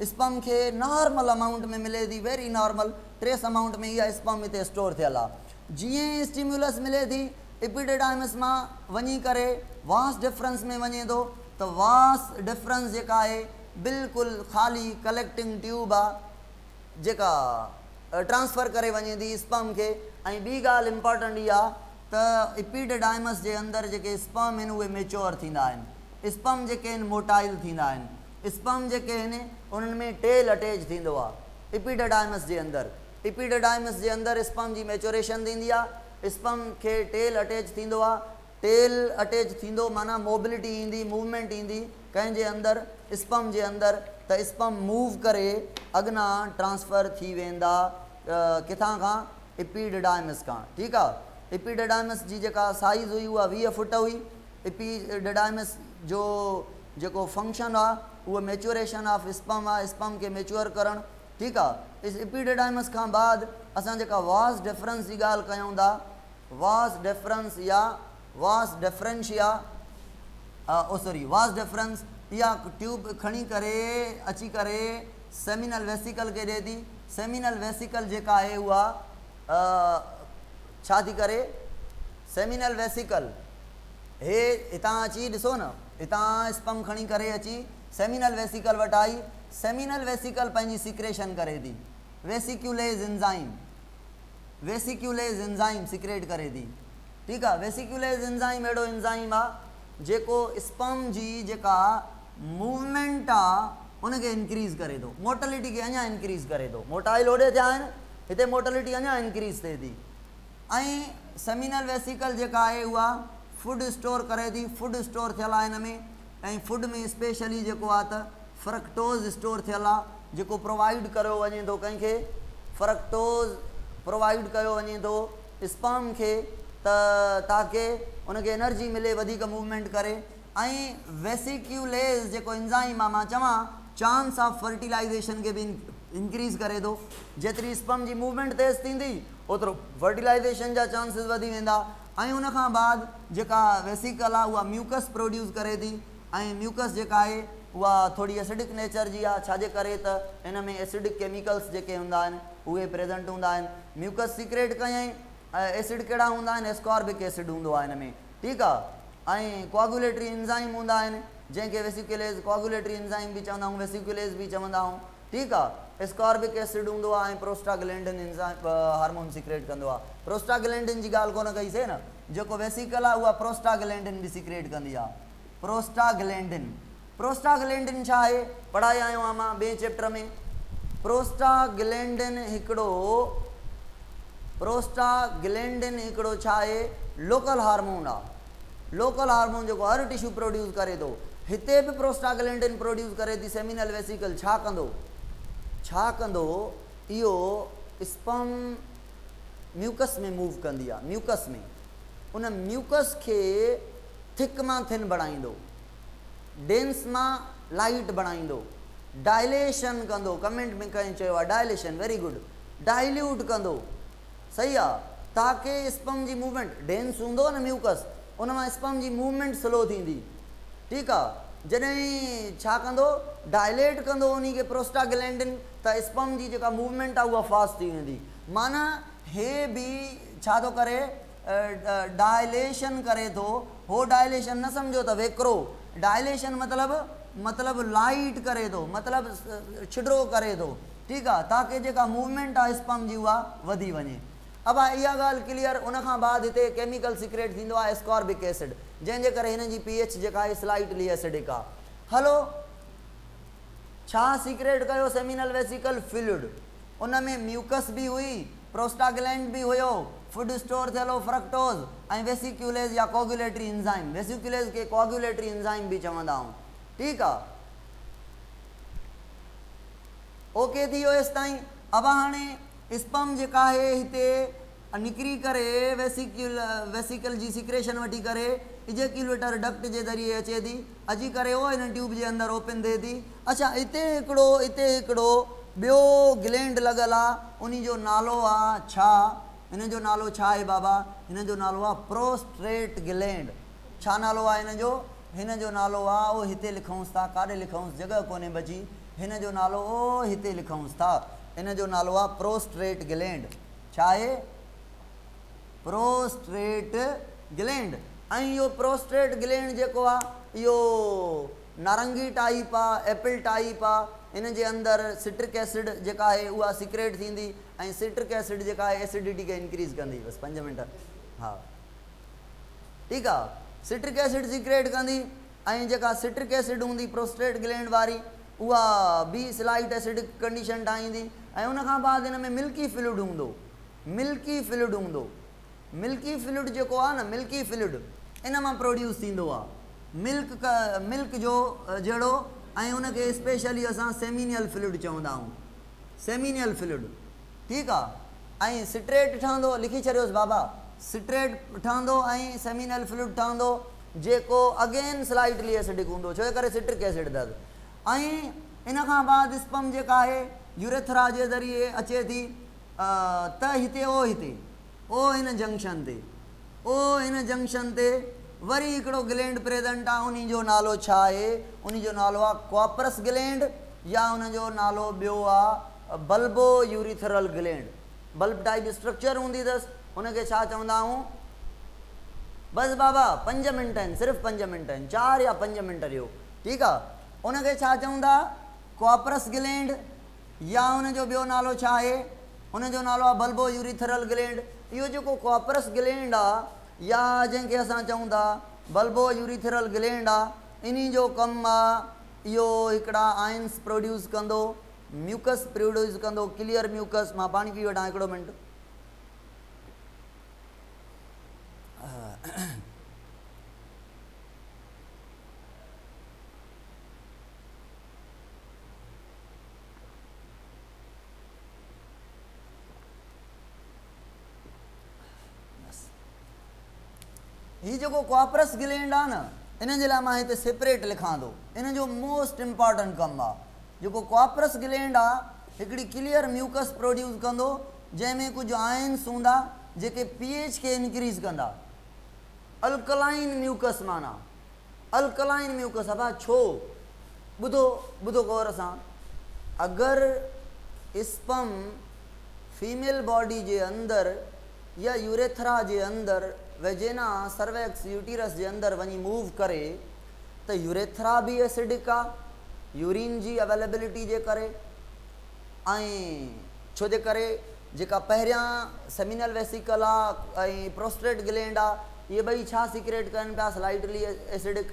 स्पम खे नॉर्मल अमाउंट में मिले थी, वेरी नॉर्मल ट्रेस अमाउंट में इहा स्पम हिते स्टोर थियल आहे। जीअं स्टिम्युलस मिले थी एपिडिडाइमिस मां वञी करे वास डिफरेंस में वञे थो त वास डिफरेंस जेका आहे बिल्कुलु ख़ाली कलेक्टिंग ट्यूब आहे जेका ट्रांसफ़र करे वञे थी स्पर्म खे। ऐं ॿी ॻाल्हि इम्पॉर्टेंट इहा त एपिडिडाइमिस जे अंदरि जेके स्पर्म आहिनि उहे मेच्योर थींदा आहिनि। स्पर्म जेके आहिनि मोटाइल थींदा आहिनि। स्पर्म जेके आहिनि उन्हनि में टेल अटैच थींदो आहे एपिडिडाइमिस जे अंदरि। एपिडिडाइमिस जे अंदरि स्पर्म जी मैच्योरेशन थींदी आहे। स्पर्म खे टेल अटैच थींदो आहे। टेल अटैच थींदो माना मोबिलिटी ईंदी, मूवमेंट ईंदी कंहिं जे अंदरि स्पर्म जे अंदरि, त स्पर्म मूव करे अॻियां ट्रांसफ़र थी वेंदा किथां खां, एपिडिडाइमिस खां। ठीकु आहे। एपिडिडाइमिस जी जेका साइज़ हुई उहा 20 फुट हुई। एपिडिडाइमिस जो जेको फंक्शन आहे उहो मैच्योरेशन ऑफ स्पर्म आहे, स्पर्म खे मैच्योर करणु। ठीकु आहे। इस एपिडिडाइमिस खां बाद असां जेका वास डिफरेंस जी ॻाल्हि कयूं था, वास डिफरेंस या वास डिफरेंशिया वास डिफरेंस इहा ट्यूब खणी करे अची करे सेमिनल वेसिकल खे ॾिए थी। सेमिनल वेसिकल जेका आहे उहा छा थी करे, सेमिनल वेसिकल हे हितां अची ॾिसो न, हितां स्पर्म खणी करे अची सेमिनल वेसिकल वटि आई। सेमिनल वेसिकल पंहिंजी सिक्रेशन करे थी, वेसिक्यूलेज एंजाइम, वेसिक्यूलेज एंजाइम सिक्रेट करे थी। ठीकु आहे। वेसिक्यूलेज एंजाइम अहिड़ो एंजाइम आहे जेको स्पर्म जी जेका मूवमेंट आहे उनखे इंक्रीज़ करे थो, मोटिलिटी खे अञा इंक्रीज़ करे थो। मोटाइल होॾे थिया आहिनि, हिते मोटिलिटी अञा इंक्रीज़ थिए थी। ऐं सेमिनल वेसिकल जेका आहे उहा फूड स्टोर करे थी। फूड स्टोर थियल आहे हिन में, ऐं फूड में स्पेशली जेको आहे त फ्रक्टोज़ स्टोर थियल आहे जेको प्रोवाइड कयो वञे थो कंहिंखे, फ्रक्टोज़ प्रोवाइड कयो वञे थो स्पर्म खे त ताकी उनखे एनर्जी मिले वधीक मूवमेंट करे। ऐं वेसिक्यूलेज जेको एंजाइम आहे मां चवां चांस ऑफ फर्टिलाइज़ेशन खे बि इंक्रीज़ करे थो। जेतिरी स्पर्म जी मूवमेंट तेज़ थींदी ओतिरो फर्टिलाइज़ेशन जा चांसिस वधी वेंदा। ऐं उनखां बाद जेका वेसिकल आहे उहा म्यूकस प्रोड्यूस करे थी। ऐं म्यूकस जेका आहे उहा थोरी एसिडिक नेचर जी आहे, छाजे करे त हिन में एसिडिक केमिकल्स जेके हूंदा आहिनि उहे प्रेज़ेंट हूंदा आहिनि। म्यूकस सीक्रेट कयईं, एसिड कहिड़ा हूंदा आहिनि, एस्कॉर्बिक एसिड हूंदो आहे हिन में। ठीकु आहे। ऐं कोआगुलेटरी एंजाइम हूंदा आहिनि जंहिंखे वेसिक्यूलेज कोआगुलेटरी एंजाइम बि चवंदा आहियूं, वेसिक्यूलेज बि चवंदा आहियूं। ठीकु आहे। एस्कॉर्बिक एसिड हूंदो आहे ऐं प्रोस्टाग्लैंडिन एंजाइम हार्मोन सिक्रेट कंदो आहे। प्रोस्टाग्लैंडिन जी ॻाल्हि कोन कईसीं न, जेको वेसिकल आहे उहा प्रोस्टाग्लैंडिन बि सिक्रेट कंदी आहे। प्रोस्टाग्लैंडिन, प्रोस्टाग्लैंडिन छा आहे, पढ़ाए आयो आहियां मां ॿिए चैप्टर में। प्रोस्टाग्लैंडिन हिकिड़ो छा आहे, लोकल हार्मोन आहे। लोकल हार्मोन जेको हर टिश्यू प्रोड्यूस करे थो, हिते बि प्रोस्टाग्लैंडिन प्रोड्यूस करे थी। सेमिनल वेसिकल छा कंदो, इहो स्पर्म म्यूकस में मूव कंदी आहे। म्यूकस में उन म्यूकस खे थिक मां थिन बणाईंदो, डेंस मां लाइट बणाईंदो, डायलेशन कंदो। कमेंट में कंहिं चयो आहे डायलेशन, वेरी गुड। डाइल्यूट कंदो, सही आहे, ताकी स्पर्म जी मूवमेंट डेंस हूंदो न म्यूकस, उन मां स्पर्म जी मूवमेंट स्लो थींदी। ठीकु आहे। जॾहिं छा कंदो, डायलेट कंदो उन खे प्रोस्टाग्लैंडिन, त स्पर्म जी जेका मूवमेंट आहे उहा फास्ट थी वेंदी। माना हे बि छा थो करे, डायलेशन करे थो। हो डायलेशन न सम्झो त वेकिरो, डायलेशन मतिलबु लाइट करे थो, मतिलबु छिॾो करे थो। ठीकु आहे। ताकी जेका मूवमेंट आहे स्पर्म जी उहा वधी वञे। अब इहा ॻाल्हि क्लियर। उनखां बाद हिते केमिकल सिक्रेट थींदो आहे एस्कॉर्बिक एसिड, जंहिंजे करे हिन जी pH जेका आहे स्लाइटली एसिडिक आहे। हलो, छा सिक्रेट कयो सेमिनल वेसिकल, फ्लूइड। उन में म्यूकस बि हुई, प्रोस्टाग्लैंड बि हुयो, फूड स्टोर थियल हो फ्रक्टोज़, ऐं वेसिक्यूलेज या कोआगुलेटरी एंजाइम, वेसिक्यूलेज खे कोआगुलेटरी एंजाइम बि चवंदा आहियूं। ठीकु आहे। ओके थी वियो हेसि ताईं। अब हाणे स्पर्म जेका आहे हिते निकिरी करे वेसिकल जी सिक्रेशन वठी करे इजेक्यूलेटर डक्ट जे ज़रिए अचे थी, अची करे उहो हिन ट्यूब जे अंदरि ओपन थिए थी। अच्छा, हिते हिकिड़ो ॿियो ग्लैंड लॻल आहे, उन जो नालो आहे छा, हिन जो नालो छा आहे बाबा, हिन जो नालो आहे प्रोस्टेट ग्लैंड। छा नालो आहे हिन जो, हिन जो नालो आहे, ओ हिते लिखूंसि था, काॾे लिखूंसि, जॻह कोन्हे बची, हिन जो नालो ओ हिते लिखूंसि था, हिन जो नालो आहे प्रोस्टेट ग्लैंड। छा आहे, प्रोस्टेट ग्लैंड ऐं इहो प्रोस्टेट ग्लैंड जेको आहे इहो नारंगी टाइप आहे, एप्पल टाइप आहे। इन जे अंदरि सिट्रिक एसिड जेका आहे उहा सीक्रेट थींदी ऐं सिट्रिक एसिड जेका आहे एसिडिटी खे इंक्रीज़ कंदी। बसि 5 मिंट, हा ठीकु आहे। सिट्रिक एसिड सीक्रेट कंदी ऐं जेका सिट्रिक एसिड हूंदी प्रोस्टेट ग्लैंड वारी उहा बि स्लाइट एसिडिक कंडीशन ठाहींदी ऐं उन खां बाद हिन में मिल्की फ्लूइड हूंदो। मिल्की फ्लूइड हूंदो, मिल्की फ्लूइड जेको आहे न, मिल्की फ्लूइड इन मां प्रोड्यूस थींदो आहे। मिल्क जो जहिड़ो ऐं उनखे स्पेशली असां सेमिनियल फ्लूइड चवंदा आहियूं, सेमिनियल फ्लूइड, ठीकु आहे। ऐं सिट्रेट ठहंदो, लिखी छॾियोसि बाबा, सिट्रेट ठहंदो ऐं सेमिनियल फ्लूइड ठहंदो जेको अगेन स्लाइटली एसिडिक हूंदो, छो जे करे सिट्रिक एसिड अथसि। ऐं इन खां बाद स्पम जेका आहे यूरेथ्रा जे ज़रिए अचे थी त हिते ओ हिन जंक्शन ते, ओ हिन जंक्शन ते वरी हिकिड़ो ग्लैंड प्रेजेंट आहे। उन जो नालो छा आहे? उन जो नालो आहे क्वापरस ग्लैंड या उन जो नालो ॿियो आहे bulbo urethral gland. Bulb type structure हूंदी अथसि, उनखे छा चवंदा आहियूं? बसि बाबा 5 मिंट आहिनि, सिर्फ़ु 5 मिंट आहिनि, 4 या 5 मिंट ॾियो, ठीकु आहे। उनखे छा चवंदा? क्वापरस ग्लैंड या उनजो ॿियो नालो छा आहे? उनजो नालो आहे बल्बो यूरिथरल ग्लैंड। इहो जेको क्वापरस ग्लैंड आहे या जंहिंखे असां चऊं था बल्बो यूरिथरल ग्लैंड आहे, इन्ही जो कमु आहे इहो हिकिड़ा आयन्स प्रोड्यूस कंदो, म्यूकस प्रोड्यूस कंदो, क्लियर म्यूकस। मां पाणी पी वठां हिकिड़ो मिंट। हीउ जेको क्वापरस ग्लैंड आहे न, इन जे लाइ मां हिते सेपरेट लिखां थो, इन जो मोस्ट इम्पॉर्टेंट कमु आहे। जेको क्वापरस ग्लैंड आहे हिकिड़ी क्लियर म्यूकस प्रोड्यूस कंदो जंहिंमें कुझु आयन्स हूंदा जेके pH खे इंक्रीज़ कंदा। अल्कलाइन म्यूकस माना अल्कलाइन म्यूकस। अबा छो? ॿुधो गौर सां। अगरि स्पम फीमेल बॉडी जे अंदरि या यूरेथ्रा जे अंदरि वेजेना सर्वेक्स यूटीरस जे अंदरि वञी मूव करे त यूरेथ्रा बि एसिडिक आहे यूरिन जी अवेलेबिलिटी जे करे। ऐं छो जे करे जेका पहिरियां सेमिनल वेसिकल आहे ऐं प्रोस्टेट ग्लैंड आहे, इहे ॿई छा सीक्रेट कनि पिया? Slightly acidic.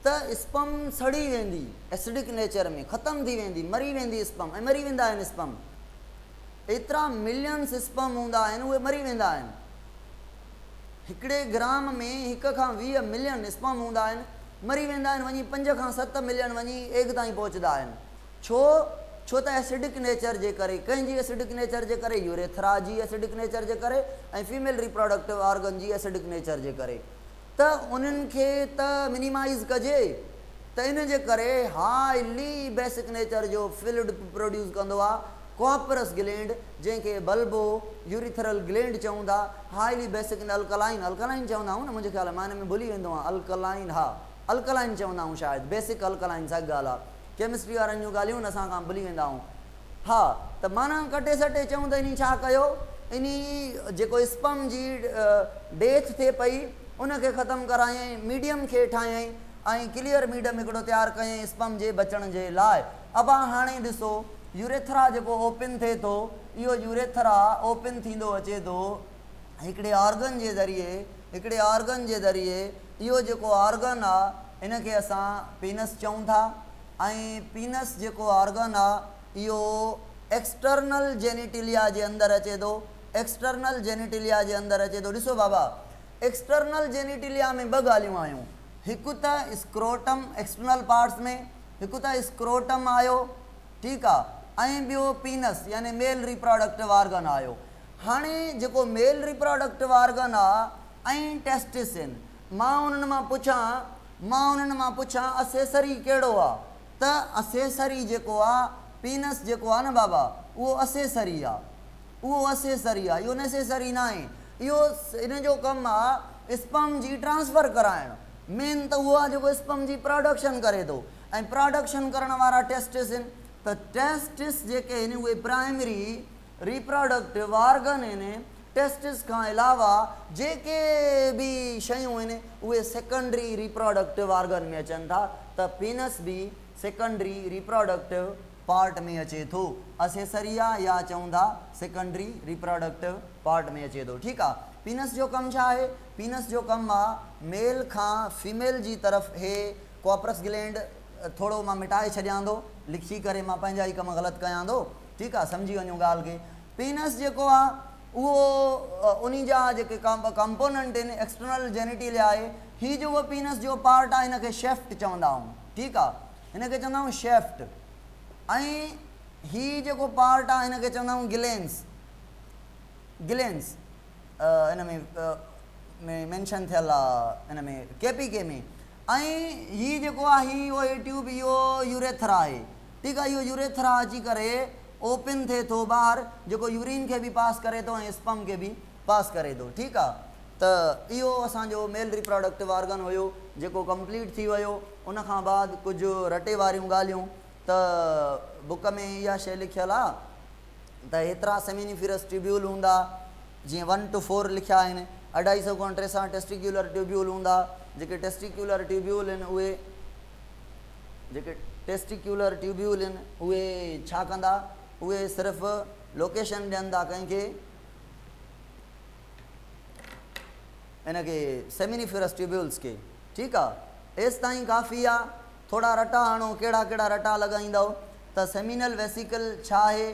त स्पम सड़ी वेंदी एसिडिक नेचर में, ख़तमु थी वेंदी, मरी वेंदी स्पम, ऐं मरी वेंदा आहिनि स्पम। एतिरा मिलियन्स स्पम हूंदा आहिनि, उहे मरी वेंदा आहिनि। हिकिड़े ग्राम में 1 खां 20 मिलियन स्पम हूंदा आहिनि, मरी वेंदा आहिनि। वञी 5 खां 7 मिलियन वञी एग ताईं पहुचंदा आहिनि। छो त एसिडिक नेचर जे करे, कंहिंजी एसिडिक नेचर जे करे? यूरेथ्रा जी एसिडिक नेचर जे करे ऐं फीमेल रिप्रोडक्टिव ऑर्गन जी एसिडिक नेचर जे करे। त उन्हनि खे त मिनिमाइज़ कजे। त इन जे करे हाईली बेसिक नेचर जो फ्लूइड प्रोड्यूस कंदो आहे क्वापरस ग्लैंड, जंहिंखे बल्बो यूरिथरल ग्लैंड चऊं था। Highly basic in alkaline, alkaline चवंदा आहियूं न, मुंहिंजे ख़्याल मां हिन में भुली वेंदो आहियां। अल्कलाइन, हा अल्कलाइन चवंदा आहियूं शायदि, बेसिक अल्कलाइन। साॻी ॻाल्हि आहे, केमिस्ट्री वारनि जूं ॻाल्हियूं न असां खां भुली वेंदा आहियूं। हा, त माना कटे सटे चऊं त इन छा कयो? इन जेको स्पम जी डेथ थिए पई उनखे ख़तमु करायईं, मीडियम खे ठाहियईं ऐं क्लियर मीडियम हिकिड़ो तयारु कयईं स्पम जे बचण जे लाइ। अबा हाणे ॾिसो, यूरेथ्रा जेको ओपन थिए थो, इहो यूरेथ्रा ओपन थींदो अचे थो हिकिड़े ऑर्गन जे ज़रिए। इहो जेको ऑर्गन आहे इनखे असां पीनस चऊं था। ऐं पीनस जेको ऑर्गन आहे इहो एक्सटर्नल जेनिटिलिया जे अंदरि अचे थो। एक्सटर्नल जेनिटिलिया जे अंदरि अचे थो। ॾिसो बाबा, एक्सटर्नल जेनिटिलिया में 2 ॻाल्हियूं आहियूं। हिकु त स्क्रोटम एक्सटर्नल पार्ट्स में, हिकु त स्क्रोटम आयो, ठीकु आहे, ऐं ॿियो पीनस यानी मेल रिप्रोडक्टिव ऑर्गन आयो। हाणे जेको मेल रिप्रोडक्टिव ऑर्गन आहे ऐं टेस्टिस आहिनि, मां उन्हनि मां पुछां असेसरी कहिड़ो आहे? त असेसरी जेको आहे पीनस जेको आहे न बाबा, उहो असेसरी आहे, इहो नेसेसरी न आहे। इहो इन जो कमु आहे स्पम जी ट्रांसफर कराइणु। मेन त उहो आहे जेको स्पम जी प्रोडक्शन करे थो, ऐं प्रोडक्शन करण वारा टेस्टिस आहिनि। त टेस्टिस जेके आहिनि उहे प्राइमरी रिप्रोडक्टिव ऑर्गन आहिनि टेस्टिस खां अलावा जेके बि शयूं आहिनि उहे सेकेंडरी रिप्रोडक्टिव ऑर्गन में अचनि था, त पीनस बि सेकेंडरी रिप्रोडक्टिव पार्ट में अचे थो। असेसरिया या चऊं था सेकेंडरी रिप्रोडक्टिव पार्ट में अचे थो। ठीकु आहे। पीनस जो कमु छा आहे? पीनस जो कमु आहे मेल खां फीमेल जी तरफ़ हे कॉपरस ग्लैंड, थोरो मां मिटाए छॾियां थो लिखी करे, मां पंहिंजा ई कमु ग़लति कयां थो। ठीकु आहे, सम्झी वञो ॻाल्हि खे। पीनस जेको आहे उहो उन जा जेके कंपोनेंट आहिनि एक्सटर्नल जेनिटिलिया आहे, हीअ जो उहो पीनस जो पार्ट आहे हिनखे शेफ्ट चवंदा आहियूं। ठीकु आहे, हिनखे चवंदा आहियूं शेफ्ट। ऐं हीअ जेको पार्ट आहे हिनखे चवंदा आहियूं गिलेंस। गिलेंस हिन में मेंशन थियल आहे, हिन में केपीके में। ऐं हीअ जेको आहे हीअ ए ट्यूब, इहो यूरेथ्रा आहे। ठीकु आहे, इहो यूरेथ्रा अची करे ओपन थिए थो ॿाहिरि, जेको यूरिन खे बि पास करे थो ऐं स्पम खे बि पास करे थो। ठीकु आहे, त इहो असांजो मेल रिप्रोडक्टिव ऑर्गन हुयो जेको कंप्लीट थी वियो। उन खां बाद कुझु रटे वारियूं ॻाल्हियूं, त बुक में इहा शइ लिखियलु आहे त हेतिरा सेमिनिफिरस ट्यूब्यूल हूंदा, जीअं 1 to 4 लिखिया आहिनि। 250 खां 300 टेस्टिक्यूलर ट्यूब्यूल हूंदा। जेके टेस्टिक्यूलर ट्यूब्यूल आहिनि उहे छा कंदा? उहे सिर्फ़ु लोकेशन ॾियनि था कंहिंखे, हिनखे सेमिनिफिरस ट्यूब्यूल्स खे। ठीकु आहे, एसि ताईं काफ़ी आहे। थोरा रटा आणो, कहिड़ा कहिड़ा रटा लॻाईंदव त सेमिनल वेसिकल छा आहे?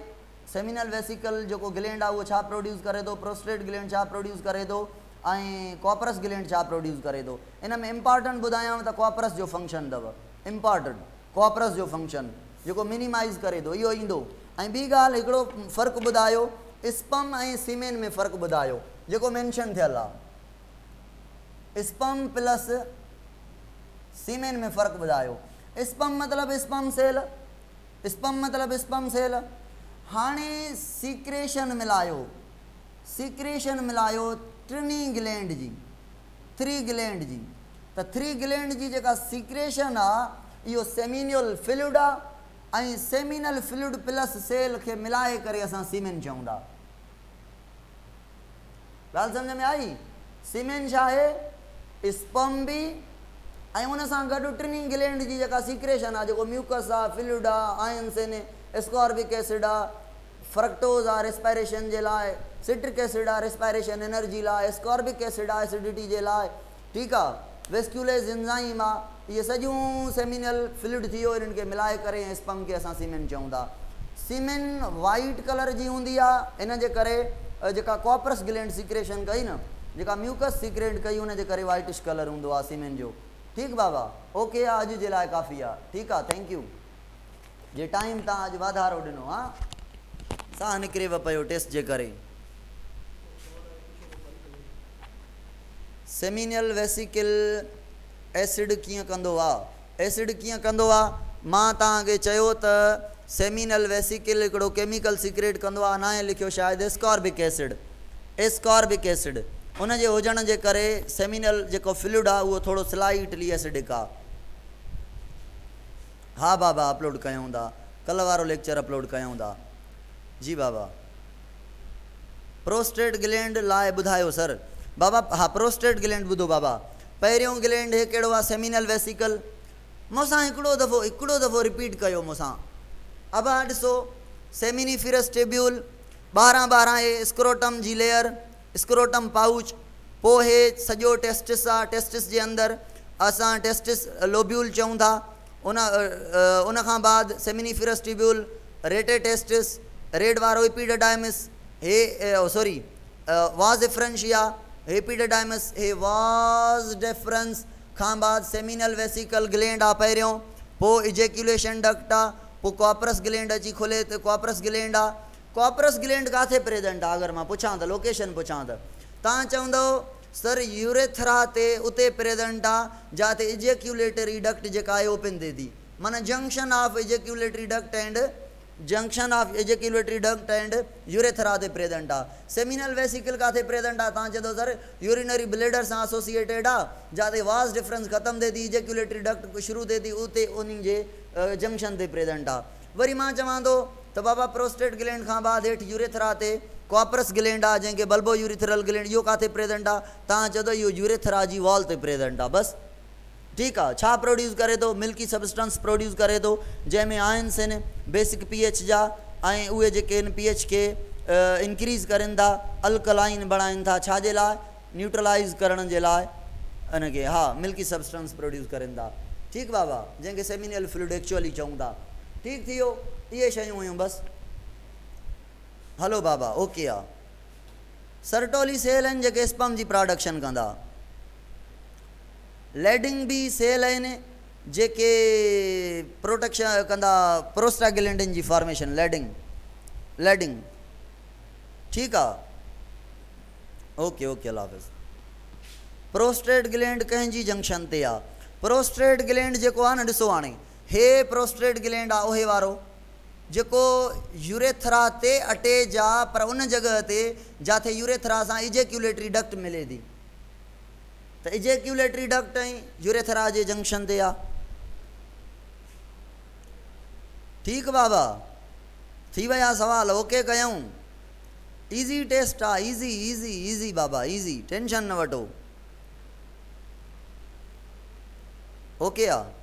सेमिनल वेसिकल जेको ग्लैंड आहे उहो छा प्रोड्यूस करे थो? प्रोस्टेट ग्लैंड छा प्रोड्यूस करे थो? ऐं कॉपरस ग्लैंड छा प्रोड्यूस करे थो? इन में इम्पॉर्टेंट ॿुधायांव त कॉपरस जो फंक्शन अथव। इम्पॉर्टेंट कॉपरस जो फंक्शन जेको मिनिमाइज़ करे थो, इहो ईंदो। ऐं ॿी ॻाल्हि, हिकिड़ो फ़र्क़ु ॿुधायो, स्पम ऐं सीमेन में फ़र्क़ु ॿुधायो जेको मेंशन थियल आहे। स्पम प्लस सीमेन में फ़र्क़ु ॿुधायो। स्पम मतिलबु स्पम सेल, स्पम मतिलबु स्पम सेल। हाणे सीक्रेशन मिलायो, सीक्रेशन मिलायो टिनी ग्लैंड जी, 3 ग्लैंड जी। त 3 ग्लैंड जी जेका सीक्रेशन आहे इहो सेमिनियल फ्लूइड आहे, ऐं सेमिनल फ्लूइड प्लस सेल खे मिलाए करे असां सीमेन चऊं था। ॻाल्हि सम्झ में आई? सीमेन छा आहे? स्पम बि ऐं उन सां गॾु टिनी ग्लैंड जी जेका सीक्रेशन आहे, जेको म्यूकस आहे, फ्लूइड आहे, आयन्स आहिनि, एस्कॉर्बिक एसिड आहे, फ्रक्टोज़ आहे रेस्पायरेशन जे लाइ, सिट्रिक एसिड आहे रेस्पायरेशन एनर्जी लाइ, एस्कॉर्बिक एसिड आहे एसिडिटी जे लाइ। ठीकु आहे, वेस्क्यूलेज एंजाइम आहे। इहे सॼियूं सेमिनल फ्लूइड थी वियो, इन्हनि खे मिलाए करे ऐं स्पम खे असां सीमेन चऊं था। सीमेन वाइट कलर जी हूंदी आहे, इन जे करे जेका कॉपरस ग्लैंड सीक्रेशन कई न, जेका म्यूकस सीक्रेट कई, उन जे करे वाइटिश कलर हूंदो आहे सीमेन जो। ठीकु बाबा, ओके आहे, अॼु जे लाइ काफ़ी आहे। ठीकु आहे, थैंक यू। जे टाइम तव्हां अॼु वाधारो ॾिनो आहे, साह निकिरेव पियो टेस्ट जे करे। सेमिनियल वेसिकल एसिड कीअं कंदो आहे? एसिड कीअं कंदो आहे? मां तव्हांखे चयो त सेमिनल वेसिकल हिकिड़ो केमिकल सीक्रेट कंदो आहे, नाहे लिखियो शायदि एस्कॉर्बिक एसिड। एस्कॉर्बिक एसिड उन जे हुजण जे करे सेमिनल जेको फ्लूइड आहे उहो थोरो स्लाइटली एसिडिक आहे। हा बाबा, अपलोड कयूं था, कल्ह वारो लेक्चर अपलोड कयूं था। जी बाबा, प्रोस्टेट ग्लैंड लाइ ॿुधायो सर। बाबा हा, प्रोस्टेट ग्लैंड ॿुधो बाबा। पहिरियों ग्लैंड हे कहिड़ो आहे? Seminal vesicle. मूंसां हिकिड़ो दफ़ो रिपीट कयो मूंसां। अब ॾिसो, सेमिनिफिरस ट्यूब्यूल, 12 हे स्क्रोटम जी लेयर, स्क्रोटम पाउच, पोइ हे सॼो टेस्टिस आहे। टेस्टिस जे अंदरि असां टेस्टिस लोब्यूल चऊं था। उन खां बाद सेमिनिफिरस ट्यूब्यूल, रेटे टेस्टिस, रेड वारो एपिडेडाइमिस, हे सॉरी वाज डिफरेंशिया, एपिडेडाइमिस, हे वाज डिफरेंस खां बाद सेमिनल वेसिकल ग्लैंड आहे पहिरियों, पोइ इजेक्यूलेशन डक्ट आहे, पोइ कॉपरस ग्लैंड अची खुले त कॉपरस ग्लैंड आहे। कॉपरस ग्लैंड किथे प्रेजेंट आहे? अगरि मां पुछां त लोकेशन पुछां त तव्हां चवंदव सर यूरेथ्रा ते उते प्रेजेंट आहे जिते इजेक्यूलेटरी डक्ट जेका आहे ओपन थिए थी, माना junction of ejaculatory duct and urethra ते प्रेजेंट आहे। सेमिनल वेसिकल किथे प्रेजेंट आहे? तव्हां चवंदव सर यूरिनरी ब्लेडर सां एसोसिएटेड आहे, जिते वास डिफरेंस ख़तमु थिए थी, इजेक्यूलेटरी डक्ट शुरू थिए थी, उते उन्हनि जे जंक्शन ते प्रेजेंट आहे। वरी मां चवां थो तो बाबा प्रोस्टेट ग्लैंड खां बाद हेठि यूरेथ्रा ते कॉपरस ग्लैंड आ जंहिंखे बल्बो यूरिथरल ग्लैंड, इहो काथे प्रेजेंट आहे? तव्हां चओ इहो यूरेथ्रा जी वॉल ते प्रेजेंट आहे। बसि ठीकु आहे। छा प्रोड्यूस करे थो? मिल्की सब्सटेंस प्रोड्यूस करे थो, जंहिंमें आयन्स आहिनि बेसिक pH जा, ऐं उहे जेके आहिनि pH खे इंक्रीज़ करनि था, अल्कलाइन बणाइनि था, छाजे लाइ? न्यूट्रलाइज़ करण जे लाइ इनखे, हा, मिल्की सब्सटेंस प्रोड्यूस करनि था। ठीकु बाबा, जंहिंखे सेमिनियल फ्लूइड एक्चुअली चऊं था। ठीकु थी वियो, इहे शयूं हुयूं बसि। हलो बाबा, ओके आहे। सर्टोली सेल आहिनि जेके स्पम जी प्रोडक्शन कंदा। लैडिंग बि सेल आहिनि जेके प्रोटेक्शन कंदा प्रोस्टाग्लैंडिन जी फॉर्मेशन। लैडिंग ठीकु आहे, ओके ओके, अल्लाह हाफ़िज़। प्रोस्टेट ग्लैंड कंहिंजी जंक्शन ते आहे? प्रोस्टेट ग्लैंड जेको आहे न, ॾिसो हाणे हे प्रोस्टेट ग्लैंड आहे उहे वारो जेको यूरेथ्रा ते अटैच आहे, पर उन जॻह ते जिथे यूरेथ्रा सां इजेक्यूलेटरी डक्ट मिले थी, त इजेक्यूलेटरी डक्ट ऐं यूरेथ्रा जे जंक्शन ते आहे। ठीकु बाबा, थी विया सवाल? ओके कयूं? ईज़ी टेस्ट आहे, ईज़ी ईज़ी ईज़ी बाबा, ईज़ी, टेंशन न वठो। ओके आहे।